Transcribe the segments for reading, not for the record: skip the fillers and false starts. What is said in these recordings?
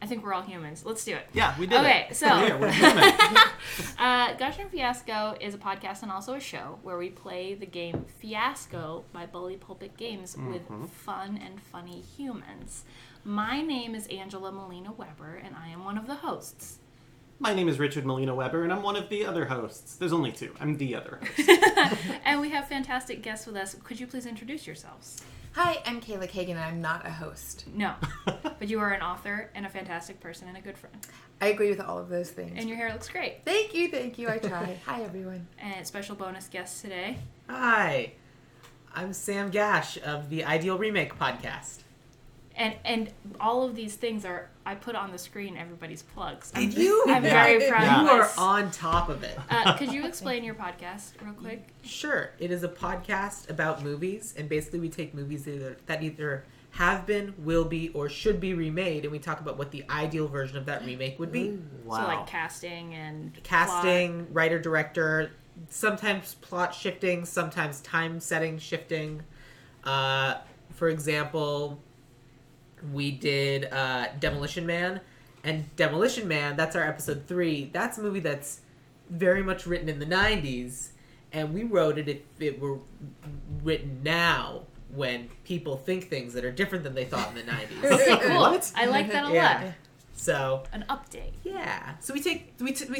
I think we're all humans. Let's do it. Yeah, we did Okay, it. so Yeah, we're human. Gasch and Fiasco is a podcast and also a show where we play the game Fiasco by Bully Pulpit Games with fun and funny humans. My name is Angela Molina Weber, and I am one of the hosts. My name is Richard Molina Weber, and I'm one of the other hosts. There's only two. I'm the other host. And we have fantastic guests with us. Could you please introduce yourselves? Hi, I'm Kayla Cagan, and I'm not a host. No, but you are an author and a fantastic person and a good friend. I agree with all of those things. And your hair looks great. Thank you. I try. Hi, everyone. And special bonus guest today. Hi, I'm Sam Gasch of the Ideal Remake podcast. And all of these things I put on the screen everybody's plugs. Did you? I'm very proud You of are us. on top of it. Could you explain your podcast real quick? Sure. It is a podcast about movies, and basically we take movies that either have been, will be, or should be remade, and we talk about what the ideal version of that remake would be. Wow. So like casting and Casting, writer, director, sometimes plot shifting, sometimes time setting shifting. For example, we did Demolition Man, and Demolition Man, that's our episode 3. That's a movie that's very much written in the 90s, and we wrote it if it were written now, when people think things that are different than they thought in the 90s. Okay, cool. What? I like that a lot. Yeah. So An update. yeah, so we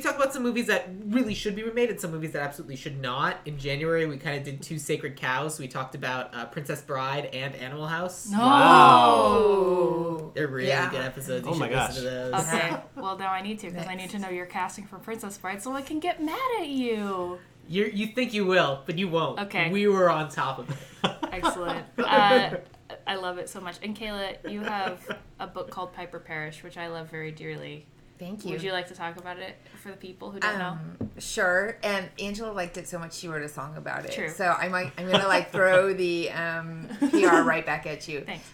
talk about some movies that really should be remade and some movies that absolutely should not. In January, we kind of did 2 Sacred Cows. We talked about Princess Bride and Animal House. No. Oh. They're really good episodes. You Oh my should listen to those. Okay. Well, now I need to because I need to know you're casting for Princess Bride so I can get mad at you. You think you will, but you won't. Okay. We were on top of it. Excellent. I love it so much. And Kayla, you have a book called Piper Perish, which I love very dearly. Thank you. Would you like to talk about it for the people who don't know? Sure. And Angela liked it so much she wrote a song about it. True. So I'm gonna throw the PR right back at you. Thanks.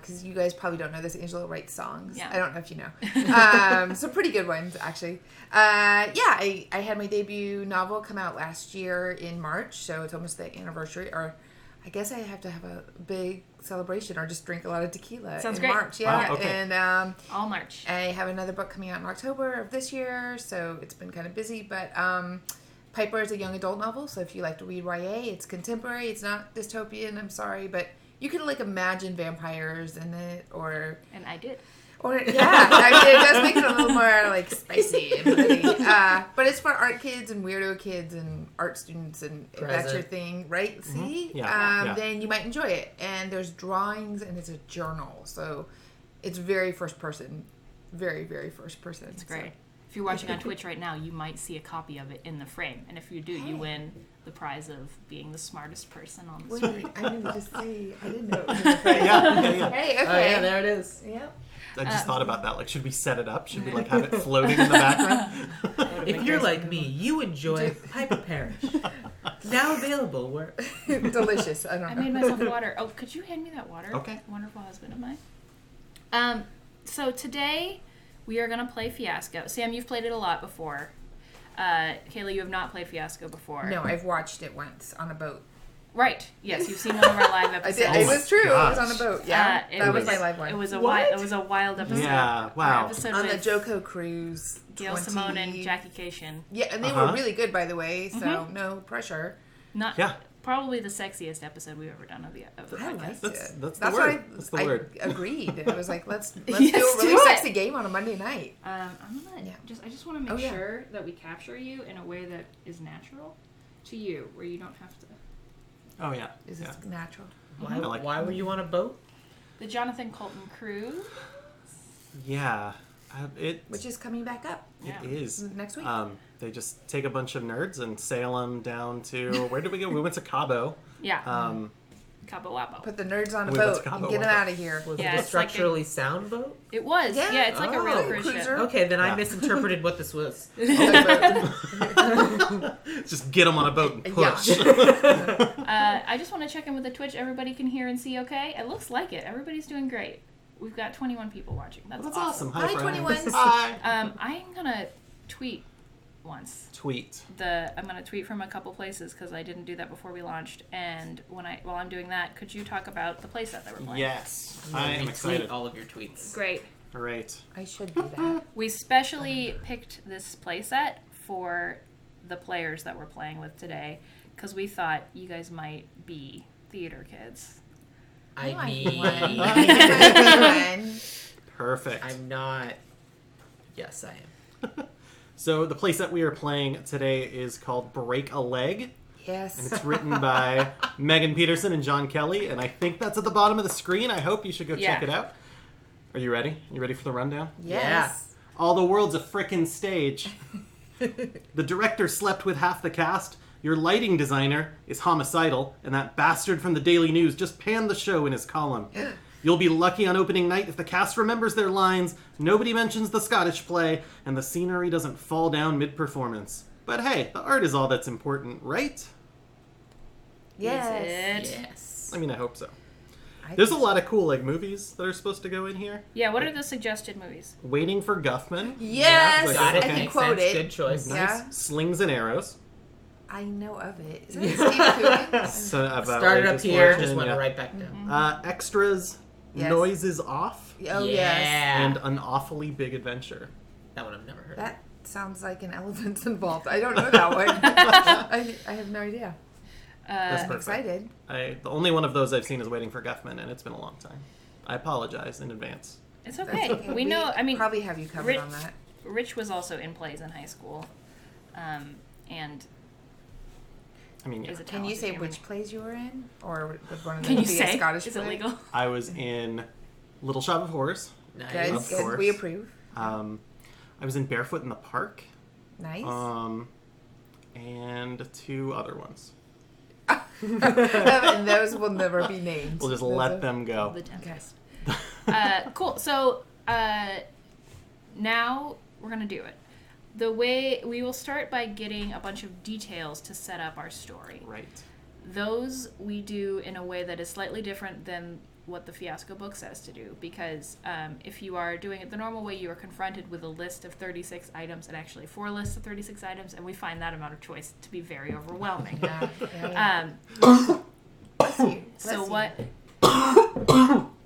Because you guys probably don't know this. Angela writes songs. Yeah. I don't know if you know. Some pretty good ones actually. I had my debut novel come out last year in March, so it's almost the anniversary. Or I guess I have to have a big celebration or just drink a lot of tequila Sounds in great. March. Yeah. Wow, okay. And All March. I have another book coming out in October of this year, so it's been kind of busy. But Piper is a young adult novel, so if you like to read YA, it's contemporary. It's not dystopian. I'm sorry, but you can imagine vampires in it, or And I did. yeah, I mean, it does make it a little more spicy and bloody. But it's for art kids and weirdo kids and art students, and if that's your thing, right? See, Yeah. then you might enjoy it. And there's drawings, and it's a journal, so it's very first person, very very first person. It's great. If you're watching on Twitch right now, you might see a copy of it in the frame. And if you do, you win the prize of being the smartest person on the screen. Wait, I didn't just see. I didn't know it was in the frame. Yeah. Hey, okay. Oh yeah, there it is. Yep. I just thought about that. Should we set it up? Should we have it floating in the background? If you're like me, you enjoy Piper Perish. Now available where? Delicious. I don't know. I made myself water. Oh, could you hand me that water? Okay. Wonderful husband of mine. So today we are going to play Fiasco. Sam, you've played it a lot before. Kayla, you have not played Fiasco before. No, I've watched it once on a boat. Right. Yes, you've seen one of our live I episodes. did. Oh It my was true. gosh. It was on a boat. Yeah, It was my live one. It was a What? It was a wild episode. Yeah, wow. Our episode on the with Joko cruise. Gail Simone and Jackie Cation. Yeah, and they were really good, by the way. So no pressure. Not Yeah. probably the sexiest episode we've ever done of the I podcast. liked That's it. the That's word. why That's the I word. agreed. I was like, let's Yes, do a really do it. sexy game on a Monday night. I'm gonna I just want to make Oh, yeah. sure that we capture you in a way that is natural to you, where you don't have to. Oh yeah. Is Yeah. this natural? Why were you on a boat? The Jonathan Colton cruise. Yeah. Which is coming back up Yeah. It is. next week. They just take a bunch of nerds and sail them down to where did we go? We went to Cabo. Yeah. Cabo Wabo. Put the nerds on a we went boat to Cabo and get them Wabo. out of here. Was Yeah, it a it's like a- structurally sound boat? It was. Yeah. Yeah, it's like a real Oh. cruise ship. Cruiser. Okay, then Yeah. I misinterpreted what this was. Just get them on a boat and Yeah. push. I just want to check in with the Twitch. Everybody can hear and see okay? It looks like it. Everybody's doing great. We've got 21 people watching. That's awesome. Hi, friends. 21s. Hi. I'm going to tweet once. Tweet. I'm going to tweet from a couple places because I didn't do that before we launched. And while I'm doing that, could you talk about the playset that we're playing? Yes. I am excited. All of your tweets. Great. All right. I should do that. We specially picked this playset for the players that we're playing with today because we thought you guys might be theater kids. I mean, Perfect. I'm not. Yes, I am. So the playset we are playing today is called Break a Leg, Yes. and it's written by Megan Peterson and John Kelly, and I think that's at the bottom of the screen. I hope you should go check Yeah. it out. Are you ready? You ready for the rundown? Yes. All the world's a frickin' stage. The director slept with half the cast. Your lighting designer is homicidal, and that bastard from the Daily News just panned the show in his column. You'll be lucky on opening night if the cast remembers their lines, nobody mentions the Scottish play, and the scenery doesn't fall down mid-performance. But hey, the art is all that's important, right? Yes. Is it? Yes. I mean, I hope so. I There's a think- lot of cool movies that are supposed to go in here. Yeah, what are the suggested movies? Waiting for Guffman. Yes. Yeah, Got it. Okay. I can Makes quote sense. it. Good choice. Nice. Yeah. Slings and Arrows. I know of it. Is it Steve Coogan? So about Started up Outrageous here, Fortune, just went yeah. right back down. Extras. Yes. Noises Off. Oh, yeah. yes. And An Awfully Big Adventure. That one I've never heard. That sounds like an elephant's involved. I don't know that one. I have no idea. That's I'm perfect. excited. The only one of those I've seen is Waiting for Guffman, and it's been a long time. I apologize in advance. It's That's okay. We know, I mean, probably have you covered Rich- on that. Rich was also in plays in high school. And I mean, yeah. is a Can you talented say human. which plays you were in, or would one of Can them you be say? a Scottish Is play? it legal? I was in Little Shop of Horrors. Nice. Good. Of Good. course. We approve. I was in Barefoot in the Park. Nice. And two other ones. And those will never be named. We'll just Those let are- them go. The Tempest. Cool. So now we're going to do it. The way we will start by getting a bunch of details to set up our story. Right. Those we do in a way that is slightly different than what the Fiasco book says to do, because if you are doing it the normal way, you are confronted with a list of 36 items and actually 4 lists of 36 items, and we find that amount of choice to be very overwhelming. Yeah. Bless you. So Bless what? you.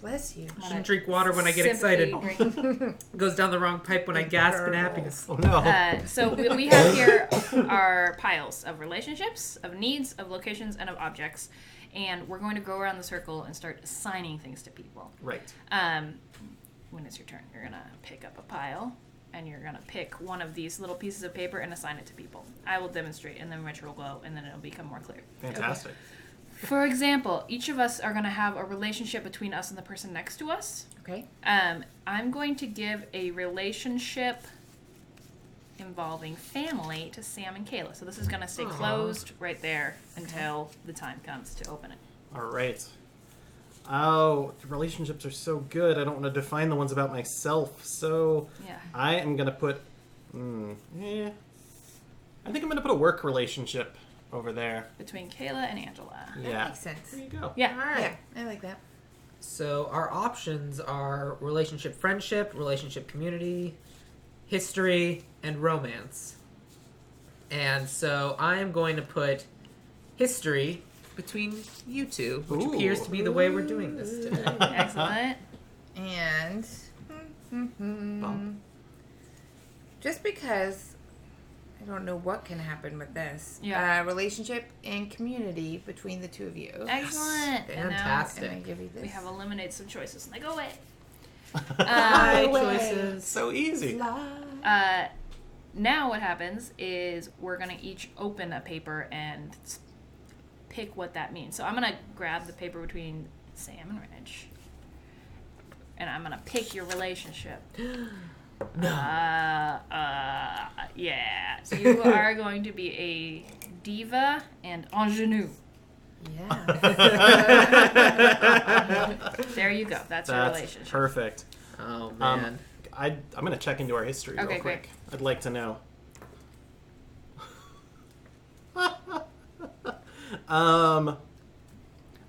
Bless you. Shouldn't drink water when I get excited. It goes down the wrong pipe when I gasp in happiness. Oh no. So we have here our piles of relationships, of needs, of locations, and of objects. And we're going to go around the circle and start assigning things to people. Right. When it's your turn, you're going to pick up a pile, and you're going to pick one of these little pieces of paper and assign it to people. I will demonstrate, and then Rich will go, and then it'll become more clear. Fantastic. For example, each of us are going to have a relationship between us and the person next to us. Okay. I'm going to give a relationship involving family to Sam and Kayla. So this is going to stay closed right there until the time comes to open it. All right. Oh, the relationships are so good. I don't want to define the ones about myself. So Yeah. I am going to put... I think I'm going to put a work relationship over there. Between Kayla and Angela. That Yeah. makes sense. There you go. Yeah. All right. Yeah, I like that. So our options are relationship friendship, relationship community, history, and romance. And so I am going to put history between you two, which Ooh. appears to be the way we're doing this today. Excellent. And Bum. just because I don't know what can happen with this, Yeah. relationship and community between the two of you. Excellent. And now Fantastic. And I give you this. we have eliminated some choices and they go away. High away. choices. So easy. Now what happens is we're going to each open a paper and pick what that means. So I'm going to grab the paper between Sam and Rich. And I'm going to pick your relationship. Yeah. You are going to be a diva and ingenue. Yeah. There you go. That's your That's relationship. perfect. Oh man. I'm going to check into our history Okay, real quick. great. I'd like to know.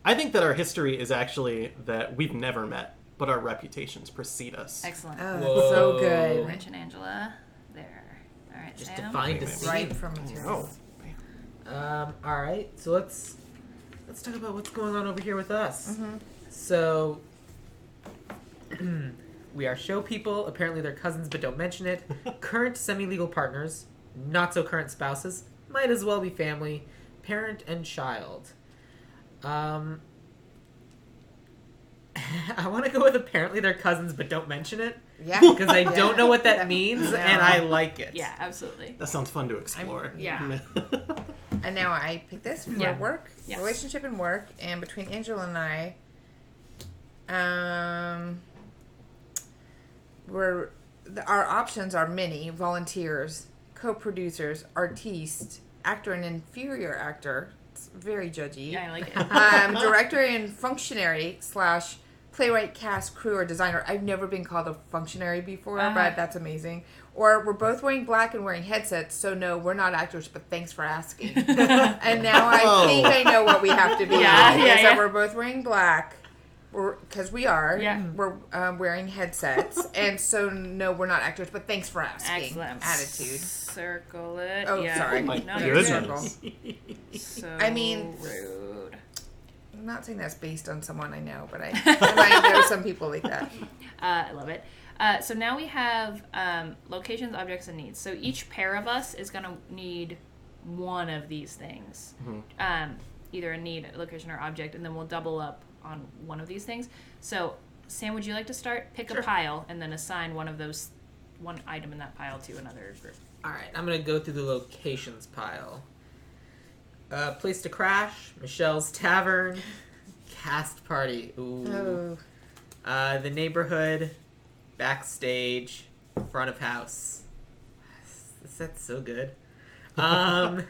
I think that our history is actually that we've never met, but our reputations precede us. Excellent. Oh, Whoa. that's so good. Rich and Angela. There. All right, Just Sam. defined a Right scene. Right from material. Oh, All right, so let's talk about what's going on over here with us. Mm-hmm. So We are show people. Apparently they're cousins, but don't mention it. Current semi-legal partners. Not so current spouses. Might as well be family. Parent and child. I want to go with apparently they're cousins, but don't mention it. Yeah. Because I don't know what that means, and I like it. Yeah, absolutely. That sounds fun to explore. Yeah. And now I pick this for Yeah. work, Yes. relationship and work, and between Angela and I, our options are many: volunteers, co-producers, artiste, actor and inferior actor. It's very judgy. Yeah, I like it. Director and functionary / playwright, cast, crew, or designer. I've never been called a functionary before, but that's amazing. Or we're both wearing black and wearing headsets, so no, we're not actors, but thanks for asking. And now I think I know what we have to be. That we're both wearing black, because we are. Yeah. We're wearing headsets, and so no, we're not actors, but thanks for asking. Excellent. Attitude. Circle it. Oh, yeah. sorry. Oh my No, you're goodness. so I mean- rude. I'm not saying that's based on someone I know, but I know some people like that. I love it. So now we have locations, objects, and needs. So each pair of us is going to need one of these things. Either a need, a location, or object, and then we'll double up on one of these things. So, Sam, would you like to start? Pick a pile and then assign one item in that pile to another group. Alright, I'm going to go through the locations pile. Place to crash, Michelle's Tavern, cast party. Ooh. Oh. The neighborhood, backstage, front of house. That's so good. I'm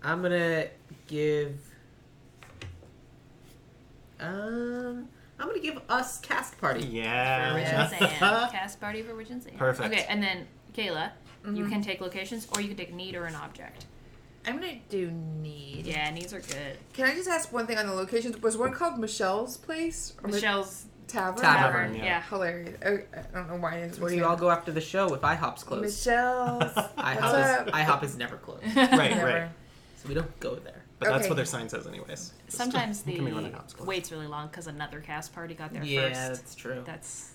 gonna give. I'm gonna give us cast party. For Rich Yeah. and Sam. Cast party for Rich and Sam. Perfect. Okay, and then, Kayla, you can take locations or you can take need or an object. I'm going to do need. Yeah, needs are good. Can I just ask one thing on the locations? Was one called Michelle's Place? Or Michelle's Tavern? Tavern, yeah. yeah. Hilarious. I don't know why it's Where do you all go after the show if IHOP's closed? Michelle's. IHOP is never closed, Right, Never. right. so we don't go there. But that's Okay. what their sign says, anyways. Just Sometimes come in when the the house closes. wait's really long because another cast party got there Yeah, first. that's true. That's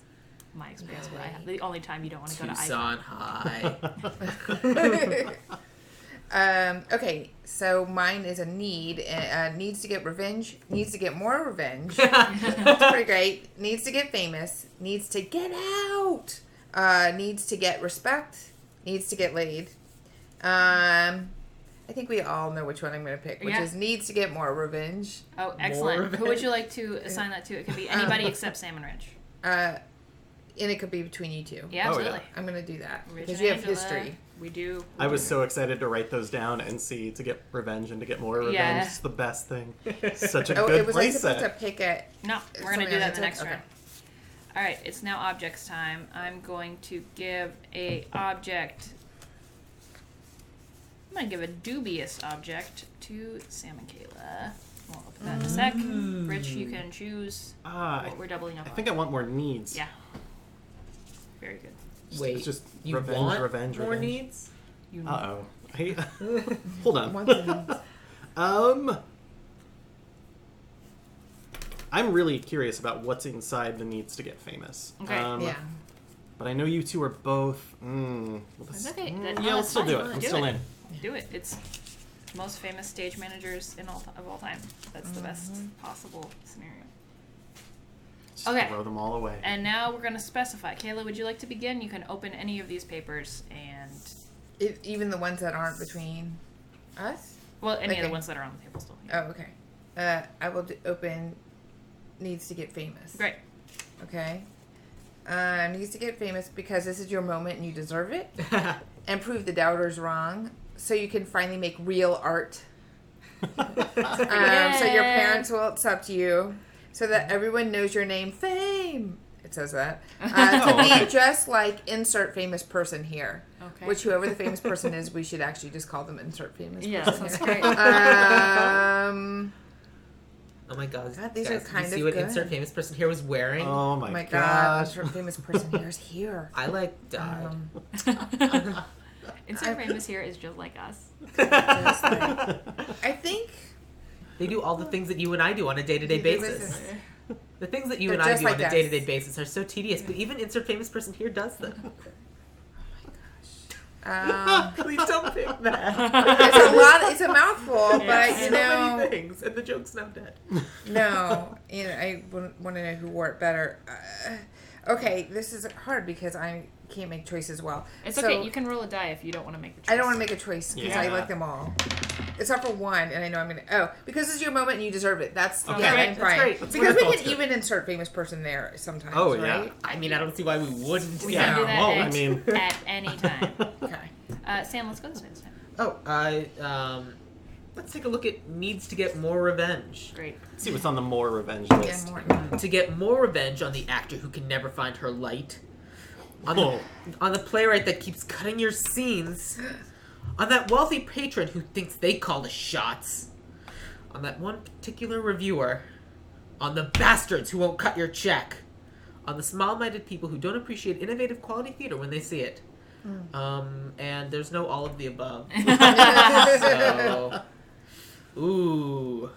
my experience. What I have. The only time you don't want to go to Tucson High. Okay, so mine is a need. Needs to get revenge. Needs to get more revenge. That's pretty great. Needs to get famous. Needs to get out. Needs to get respect. Needs to get laid. I think we all know which one I'm going to pick, which Yeah. is needs to get more revenge. Oh, excellent. revenge. Who would you like to assign that to? It could be anybody except Sam and Rich. And it could be between you two. Yeah, Oh, yeah. absolutely. I'm going to do that Rich because and you have Angela. history. We do. I was so excited to write those down and see to get revenge and to get more revenge. Yeah. It's the best thing. Such a Oh, good it was I place supposed to set. pick it. No, we're going to Something do I that the took? next Okay. round. All right, it's now objects time. I'm going to give a object. I'm going to give a dubious object to Sam and Kayla. We'll open that in a sec. Rich, you can choose I what we're doubling up on. think I want more needs. Yeah. Very good. Wait, It's just you revenge, want revenge, more revenge. needs? You Uh-oh. Hold on. Once it- I'm really curious about what's inside the needs to get famous. Okay. yeah. But I know you two are both. That's okay. That- Yeah, no, let's that's still do it. fine. I'm Do still it. in. Do it. It's most famous stage managers of all time. That's the best possible scenario. Just Okay. throw them all away. And now we're going to specify. Kayla, would you like to begin? You can open any of these papers and, Even the ones that aren't between us? well, any of Okay. the ones that are on the table still. Oh, okay. I will open needs to get famous. Great. Okay. Needs to get famous because this is your moment and you deserve it. And prove the doubters wrong so you can finally make real art. So your parents will accept you. So that everyone knows your name. Fame. It says that. To be just like insert famous person here. Okay. Which whoever the famous person is, we should actually just call them insert famous Yeah, person that's here. great. Oh my god, God, these guys, are did kind you see of what good. insert famous person here was wearing? Oh Oh my God, gosh. insert famous person here is here. I like died. Insert famous here is just like us. I think They do all the things that you and I do on a day-to-day It was basis. a- The things that you They're and I just do like on a us. day-to-day basis are so tedious, but even insert famous person here does them. Please don't pick that. It's a mouthful, but so many things, and the joke's not dead. no, I want to know who wore it better. Okay, this is hard because I can't make choices well. It's okay. You can roll a die if you don't want to make a choice. I don't want to make a choice because I Yeah. like them all. Except for one, and I know I'm going to... Oh, because this is your moment and you deserve it. That's... Okay. Yeah, Great, I'm that's fine. great. Because wonderful. we That's can good. even insert famous person there sometimes, Oh, yeah. right? I mean, I don't see why we wouldn't. We Yeah, can do that well, at, I mean- at any time. Okay. Sam, let's go this way this time. Oh, let's take a look at needs to get more revenge. Great. Let's see what's on the more revenge Yeah, list. more. To get more revenge on the actor who can never find her light. On Oh. the playwright that keeps cutting your scenes. On that wealthy patron who thinks they call the shots. On that one particular reviewer. On the bastards who won't cut your check. On the small-minded people who don't appreciate innovative quality theater when they see it. And there's no all of the above. So, ooh.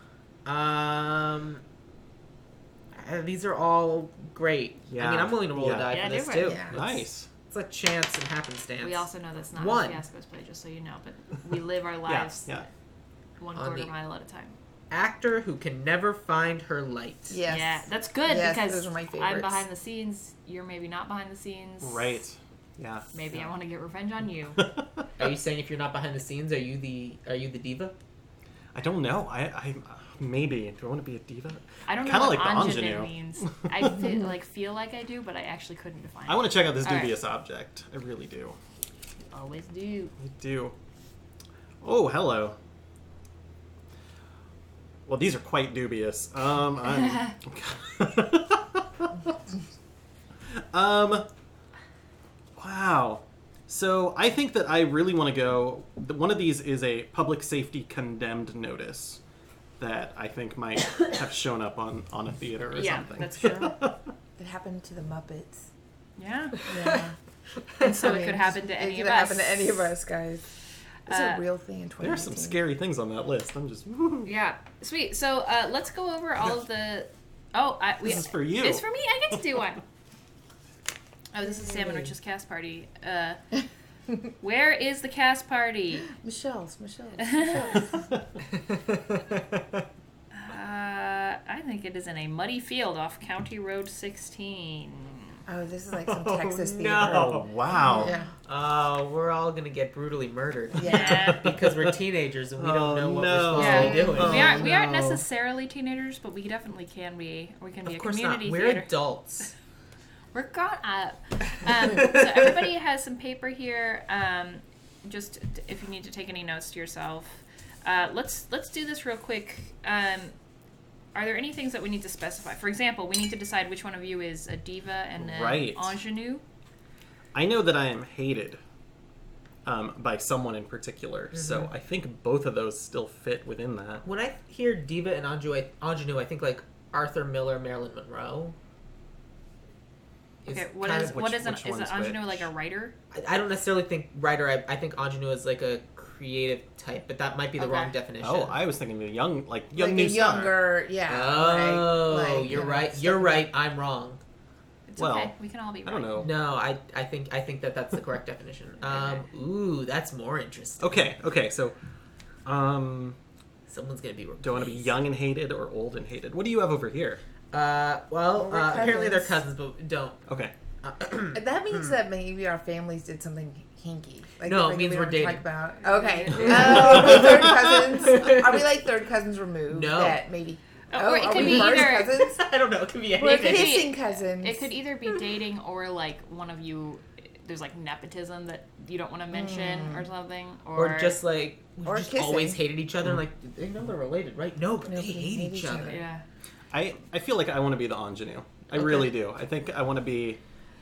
These are all great. I Yeah. mean, I'm willing to roll Yeah. a die Yeah, for do this it. too. Yeah. Nice. It's a chance and happenstance. We also know that's not One. a Fiasco's play, just so you know, but we live our Yeah. lives Yeah. one On quarter the- mile at a time. Actor who can never find her light. Yes. Yeah, that's good Yes, because those are my I'm favorites. behind the scenes. You're maybe not behind the scenes. Right. Yeah. Maybe I want to get revenge on you. Are you saying if you're not behind the scenes, are you the diva? I don't know. I maybe. Do I want to be a diva? I don't know Kinda what like the ingenue ingenue. means. I feel like I do, but I actually couldn't define I want to check out this All right. dubious object. I really do. Always do. I do. Oh, hello. Well, these are quite dubious. Wow. So I think that I really want to go. One of these is a public safety condemned notice that I think might have shown up on a theater or Yeah, something. that's true. It happened to the Muppets. Yeah. Yeah. And so I it mean, could happen to any It of could us. happen to any of us, guys. It's a real thing in 2019. There are some scary things on that list. I'm just. Yeah. Sweet. So let's go over all of the. Oh, This is for you. It's for me. I get to do one. Oh, this is Sam and Rich's cast party. Where is the cast party? Michelle's. I think it is in a muddy field off County Road 16. Oh, this is like some Texas theater. Oh, wow. Yeah. Oh, we're all gonna get brutally murdered. Yeah. Because we're teenagers and we don't know what we're supposed Yeah. to be doing. We aren't no. necessarily teenagers, but we definitely can be. We can be Of a course community not. We're theater. adults. We're caught up. So everybody has some paper here. Just if you need to take any notes to yourself. Let's do this real quick. Are there any things that we need to specify? For example, we need to decide which one of you is a diva and an Right. ingenue. I know that I am hated by someone in particular, so I think both of those still fit within that. When I hear diva and ingenue, I think like Arthur Miller, Marilyn Monroe. Okay, Which- is an which ingenue which? like a writer? I don't necessarily think writer. I think ingenue is like a creative type, but that might be the Okay. wrong definition. Oh, I was thinking the young Like new a star. younger, yeah. Oh, like, you're you know, right. stuff You're like right. I'm wrong. It's Well, okay. We can all be right. I don't know. No, I think that that's the correct definition. Ooh, that's more interesting. Okay, so Someone's gonna be replaced. do I want to be young and hated or old and hated? What do you have over here? Well, we're Apparently they're cousins. cousins, but don't. Okay. That means that maybe our families did something hinky. Like, No, it like means we we're don't dating. talk about. Okay. Yeah. Oh, we're third cousins. Are we like third cousins removed? No. That maybe. Or it are could we be first either- cousins? I don't know. It could be We're anything. kissing cousins. It could either be dating or like one of you. There's like nepotism that you don't want to mention or something, Or just like we Or just kissing. always hated each other. Like they know they're related, right? No, but No, they but they hate hate each each other. other. yeah. I feel like I want to be the ingenue. I really do. I think I want to be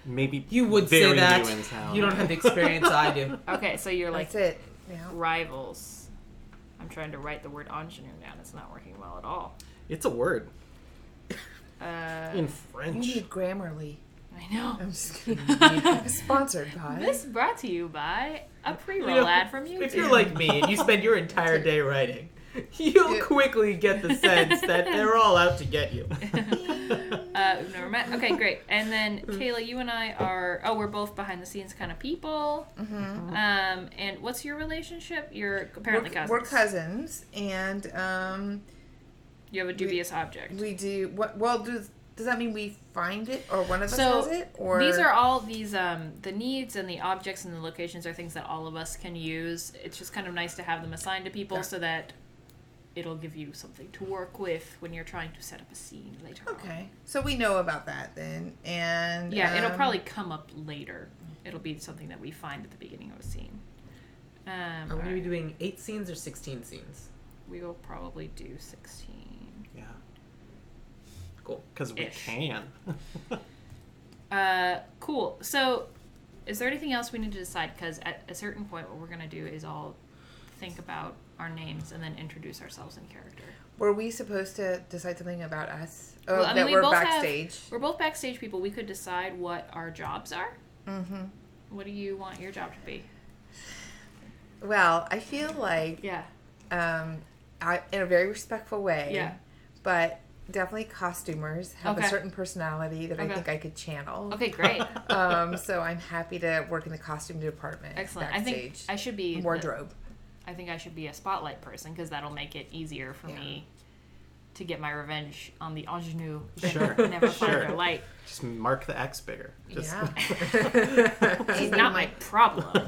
maybe You would very say that. new in town. You don't have the experience I do. Okay, so you're like That's it. Yeah. rivals. I'm trying to write the word ingenue down. It's not working well at all. It's a word in You French. need Grammarly. I know. I'm just kidding. Sponsored by. This brought to you by a pre-roll You know, ad from YouTube. If you're like me and you spend your entire day writing, you'll Yeah. quickly get the sense that they're all out to get you. format. Okay, great. And then Kayla, you and I are we're both behind the scenes kind of people. Mm-hmm. And what's your relationship? You're apparently cousins. We're cousins, and you have a dubious object. we do what? Well, does that mean we find it, or one of us So has it, or these are all these the needs and the objects and the locations are things that all of us can use. It's just kind of nice to have them assigned to people so that it'll give you something to work with when you're trying to set up a scene later on. Okay, so we know about that then, and Yeah, it'll probably come up later. It'll be something that we find at the beginning of a scene. Are we going to be doing 8 scenes or 16 scenes? We will probably do 16. Yeah. Cool. Because we Ish. can. Cool. So, is there anything else we need to decide? Because at a certain point, what we're going to do is all think about our names and then introduce ourselves in character. Were we supposed to decide something about us? Oh, Well, I mean, that we we're both backstage. we're both backstage people. We could decide what our jobs are. Mm-hmm. What do you want your job to be? Well, I feel like, Yeah. in a very respectful way, Yeah. but definitely costumers have Okay. a certain personality that I Okay. think I could channel. Okay, great. So I'm happy to work in the costume department. Excellent. Backstage. I think I should be wardrobe. I think I should be a spotlight person because that'll make it easier for me to get my revenge on the ingenue that Sure. never find Sure. their light. Just mark the X bigger. Just Yeah. It's not my problem.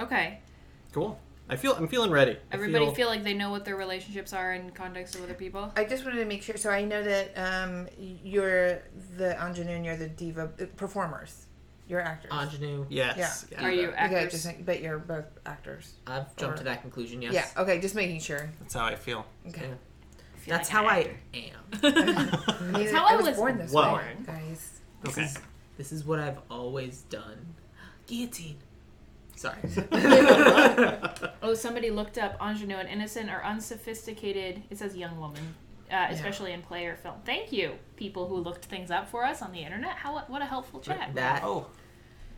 Okay. Cool. I'm feeling ready. Everybody feel like they know what their relationships are in context of other people? I just wanted to make sure. So I know that you're the ingenue and you're the diva performers. You're actors. Ingenue. Yes. Yeah. Are you Okay, actors? but you're both actors. I've jumped to that conclusion, yes. Yeah. Okay, just making sure. That's how I feel. Okay. Yeah. I feel That's like how an I actor. am. That's how I was born this Whoa. way, guys. Okay. This is what I've always done. Guillotine. Sorry. Oh, somebody looked up ingenue, an innocent or unsophisticated, it says young woman, especially in play or film. Thank you, people who looked things up for us on the internet. What a helpful chat. That. Oh,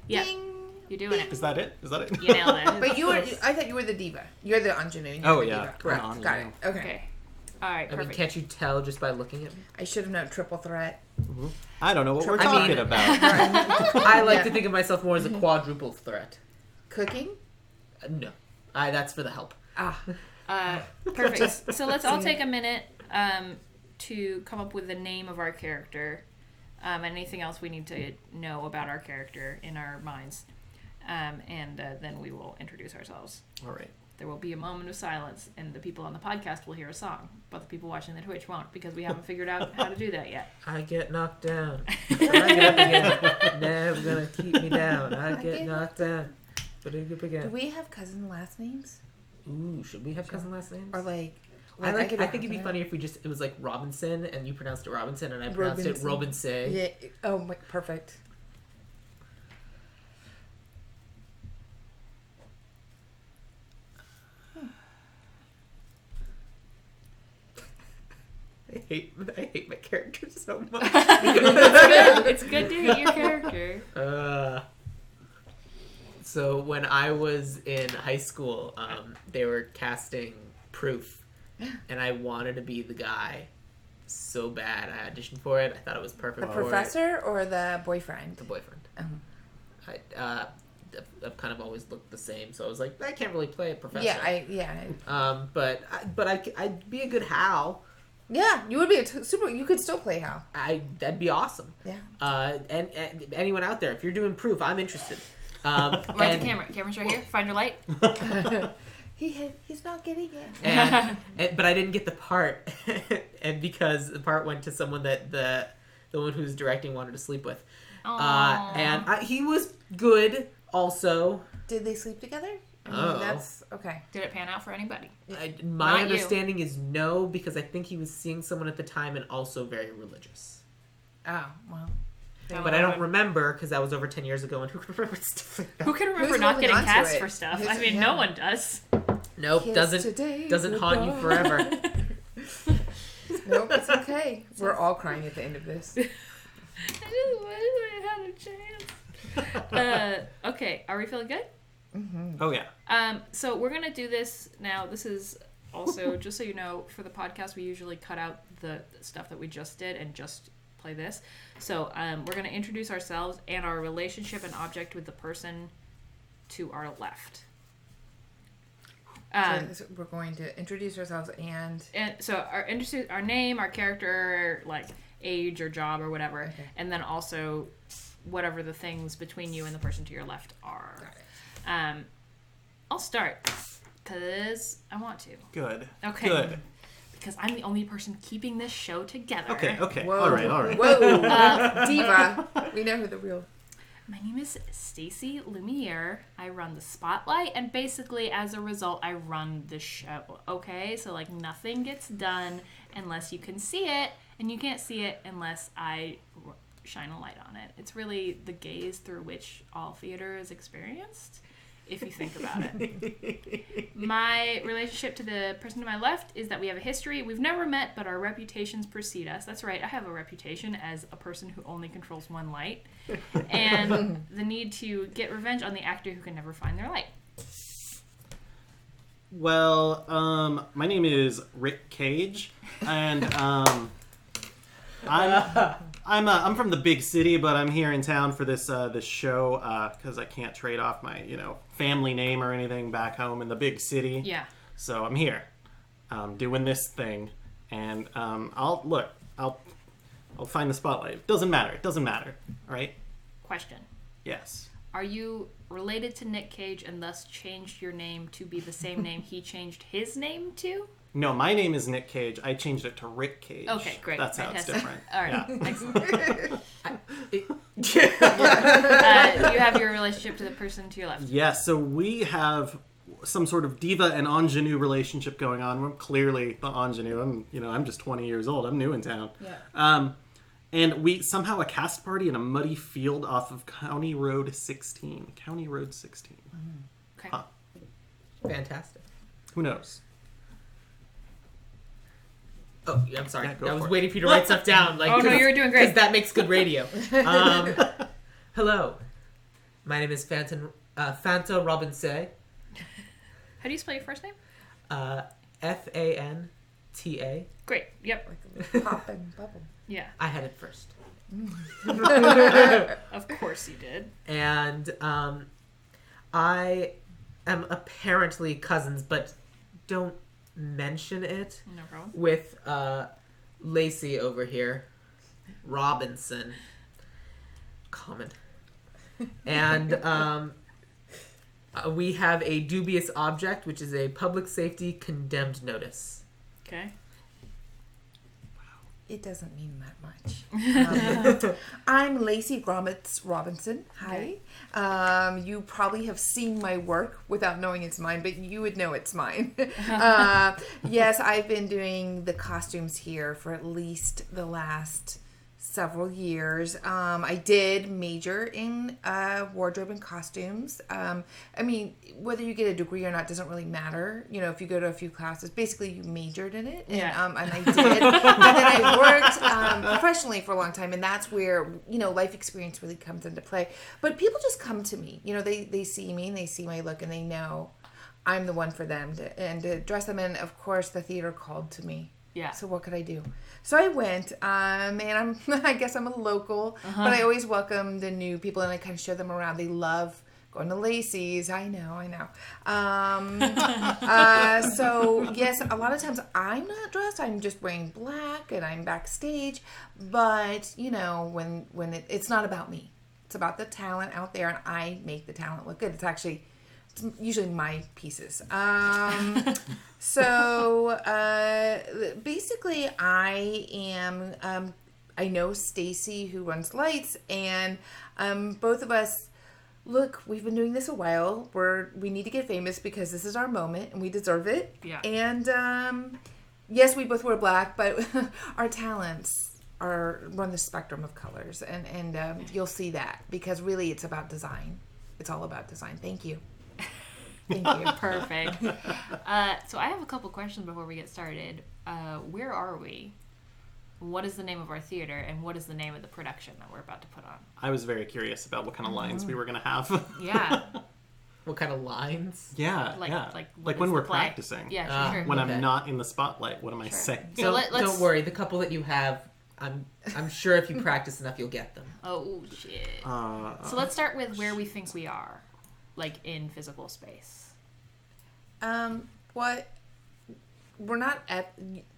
Yeah, Ding. you're doing it. is that it? Is that it? You nailed it. But you were. I thought you were the diva. You're the ingenue. And you're Oh, the yeah. Diva. Correct. I'm Got it. ingenue. Okay. Okay. All right, I mean, perfect. can't you tell just by looking at me? I should have known triple threat. I don't know what we're I mean- talking about. I like Yeah. to think of myself more as a quadruple threat. Cooking. No. That's for the help. Ah. Perfect. So let's all take a minute to come up with the name of our character, and anything else we need to know about our character in our minds, and then we will introduce ourselves. All right. There will be a moment of silence, and the people on the podcast will hear a song, but the people watching the Twitch won't because we haven't figured out how to do that yet. I get knocked down. I get up again. Never gonna keep me down. I get knocked down. But I get up Do again. we have cousin last names? Ooh, should we have cousin last names? Or like I could think have it'd be that. funny if we just it was like Robinson and you pronounced it Robinson and I pronounced it Robinson. Yeah. Oh, perfect. I hate my character so much. It's good to hate your character. So when I was in high school, they were casting Proof, and I wanted to be the guy so bad. I auditioned for it. I thought it was perfect The for professor or the boyfriend? the boyfriend. Oh. I've kind of always looked the same, so I was like, I can't really play a professor. Yeah. But I'd be a good Hal. Yeah. You would be super. You could still play Hal. That'd be awesome. Yeah. And anyone out there, if you're doing Proof, I'm interested. Where's the camera? Camera's right here. Find your light. He's not getting it. But I didn't get the part, and because the part went to someone that the one who's directing wanted to sleep with, and he was good also. Did they sleep together? I mean, Oh. that's okay. Did it pan out for anybody? My Not you. understanding is no, because I think he was seeing someone at the time and also very religious. Oh well. But I don't remember because that was over 10 years ago, and who can remember stuff like that? Who can remember Who's not holding getting on to cast it? for stuff? Who's- I mean, yeah. no one does. Nope, Kiss doesn't today, haunt you goodbye. forever. Nope, it's okay. We're all crying at the end of this. I just wish I had a chance. Okay, are we feeling good? Oh yeah. So we're gonna do this now. This is also just so you know, for the podcast, we usually cut out the stuff that we just did and just play this. So we're going to introduce ourselves and our relationship and object with the person to our left. So we're going to introduce ourselves and so our name, our character, like age or job or whatever, Okay. and then also whatever the things between you and the person to your left are. Got it. I'll start because I want to. Good. Okay. Good. Because I'm the only person keeping this show together. Okay. Whoa. All right. Whoa. Diva. We know who the real. My name is Stacy Lumiere. I run the Spotlight, and basically, as a result, I run the show. Okay? So, like, nothing gets done unless you can see it, and you can't see it unless I shine a light on it. It's really the gaze through which all theater is experienced, if you think about it. My relationship to the person to my left is that we have a history. We've never met, but our reputations precede us. That's right, I have a reputation as a person who only controls one light. And the need to get revenge on the actor who can never find their light. Well, my name is Rick Cage, and I'm from the big city, but I'm here in town for this show because I can't trade off my family name or anything back home in the big city. Yeah. So I'm here, doing this thing, and I'll find the spotlight. It doesn't matter. All right. Question. Yes. Are you related to Nick Cage and thus changed your name to be the same name he changed his name to? No, my name is Nick Cage. I changed it to Rick Cage. Okay, great. That's how Fantastic. it's different. All right. Yeah. Excellent. You have your relationship to the person to your left. Yes, so we have some sort of diva and ingenue relationship going on. I'm clearly the ingenue. I'm just 20 years old. I'm new in town. Yeah. And we somehow a cast party in a muddy field off of County Road 16. County Road 16. Okay. Huh. Fantastic. Who knows? Oh, yeah, I'm sorry. Yeah, go I was for it. waiting for you to write stuff down. Oh, no, you were doing great. Because that makes good radio. Hello. My name is Fanta Robinson. How do you spell your first name? Fanta. Great. Yep. Like a pop and bubble. Yeah. I had it first. Of course you did. And I am apparently cousins, but don't mention it, No problem. with Lacey over here, Robinson, common, and we have a dubious object, which is a public safety condemned notice. Okay. It doesn't mean that much. I'm Lacey Gromitz Robinson. Hi. You probably have seen my work without knowing it's mine, but you would know it's mine. Yes, I've been doing the costumes here for at least the last several years. I did major in wardrobe and costumes. I mean, whether you get a degree or not doesn't really matter. If you go to a few classes, basically you majored in it. And, Yeah. and I did. And then I worked professionally for a long time, and that's where, life experience really comes into play. But people just come to me. They see me and they see my look and they know I'm the one for them to dress them in. Of course, the theater called to me. Yeah. So what could I do? So I went, and I guess I'm a local, but I always welcome the new people and I kind of show them around. They love going to Lacey's. I know. So yes, a lot of times I'm not dressed. I'm just wearing black and I'm backstage. But when it's not about me, it's about the talent out there, and I make the talent look good. It's usually my pieces. So basically, I am. I know Stacy, who runs lights, and both of us. Look, we've been doing this a while. We need to get famous because this is our moment and we deserve it. Yeah. And yes, we both wear black, but our talents run the spectrum of colors, and you'll see that because really it's about design. It's all about design. Thank you. Thank you. Perfect. So I have a couple questions before we get started. Where are we? What is the name of our theater, and what is the name of the production that we're about to put on? I was very curious about what kind of lines we were going to have. Yeah. What kind of lines? Yeah, Like, yeah. what when is we're the play? practicing. Yeah, sure. When Okay. I'm not in the spotlight, what am I saying? So let's- Don't worry. The couple that you have, I'm sure if you practice enough, you'll get them. Oh, shit. Uh, So let's start with where we think we are, like in physical space. What? We're not at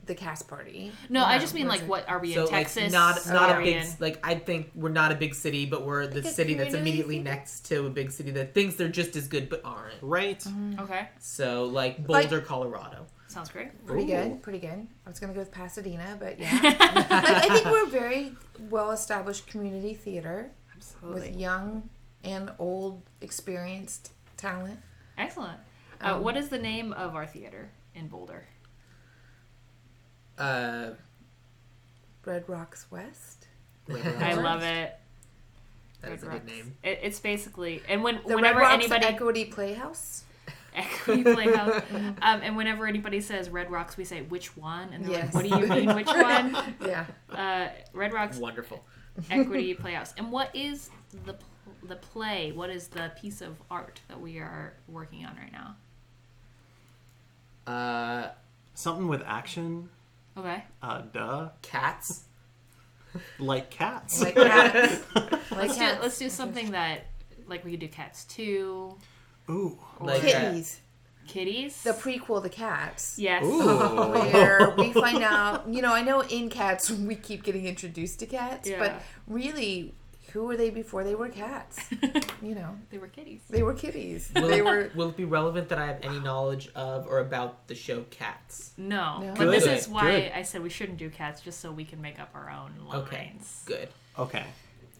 the cast party. No, We're I not- just mean where's like, it? what are we So in Texas? not Are a we big in- like I think we're not a big city, but we're the Like a city that's community immediately theater? next to a big city that thinks they're just as good but aren't. right? Okay, So like Boulder, Colorado. sounds great. Pretty Ooh. good, pretty good. I was gonna go with Pasadena, but yeah. Like, I think we're a very well-established community theater Absolutely. with young and old, experienced talent. Excellent. What is the name of our theater in Boulder? Red Rocks West. I love it. That's a Red good Rocks. name. It's basically, and The whenever Red Rocks anybody Equity Playhouse. Equity Playhouse, and whenever anybody says Red Rocks, we say which one, and they're Yes. like, what do you mean which one? Yeah. Red Rocks Wonderful. Equity Playhouse. And what is the play? What is the piece of art that we are working on right now? Something with action. Okay. Duh. Cats. Like cats. Like cats. Like cats. Let's do something that, like, we could do Cats 2. Ooh. Like Kitties. Kitties. The prequel to Cats. Yes. Ooh. Where we find out, I know in Cats we keep getting introduced to cats, Yeah. but really, who were they before they were cats? They were kitties. They were kitties. Will, They were. will it be relevant that I have any knowledge of or about the show Cats? No. No. But this Good. is why Good. I said we shouldn't do cats, just so we can make up our own lines. Okay, good. Okay.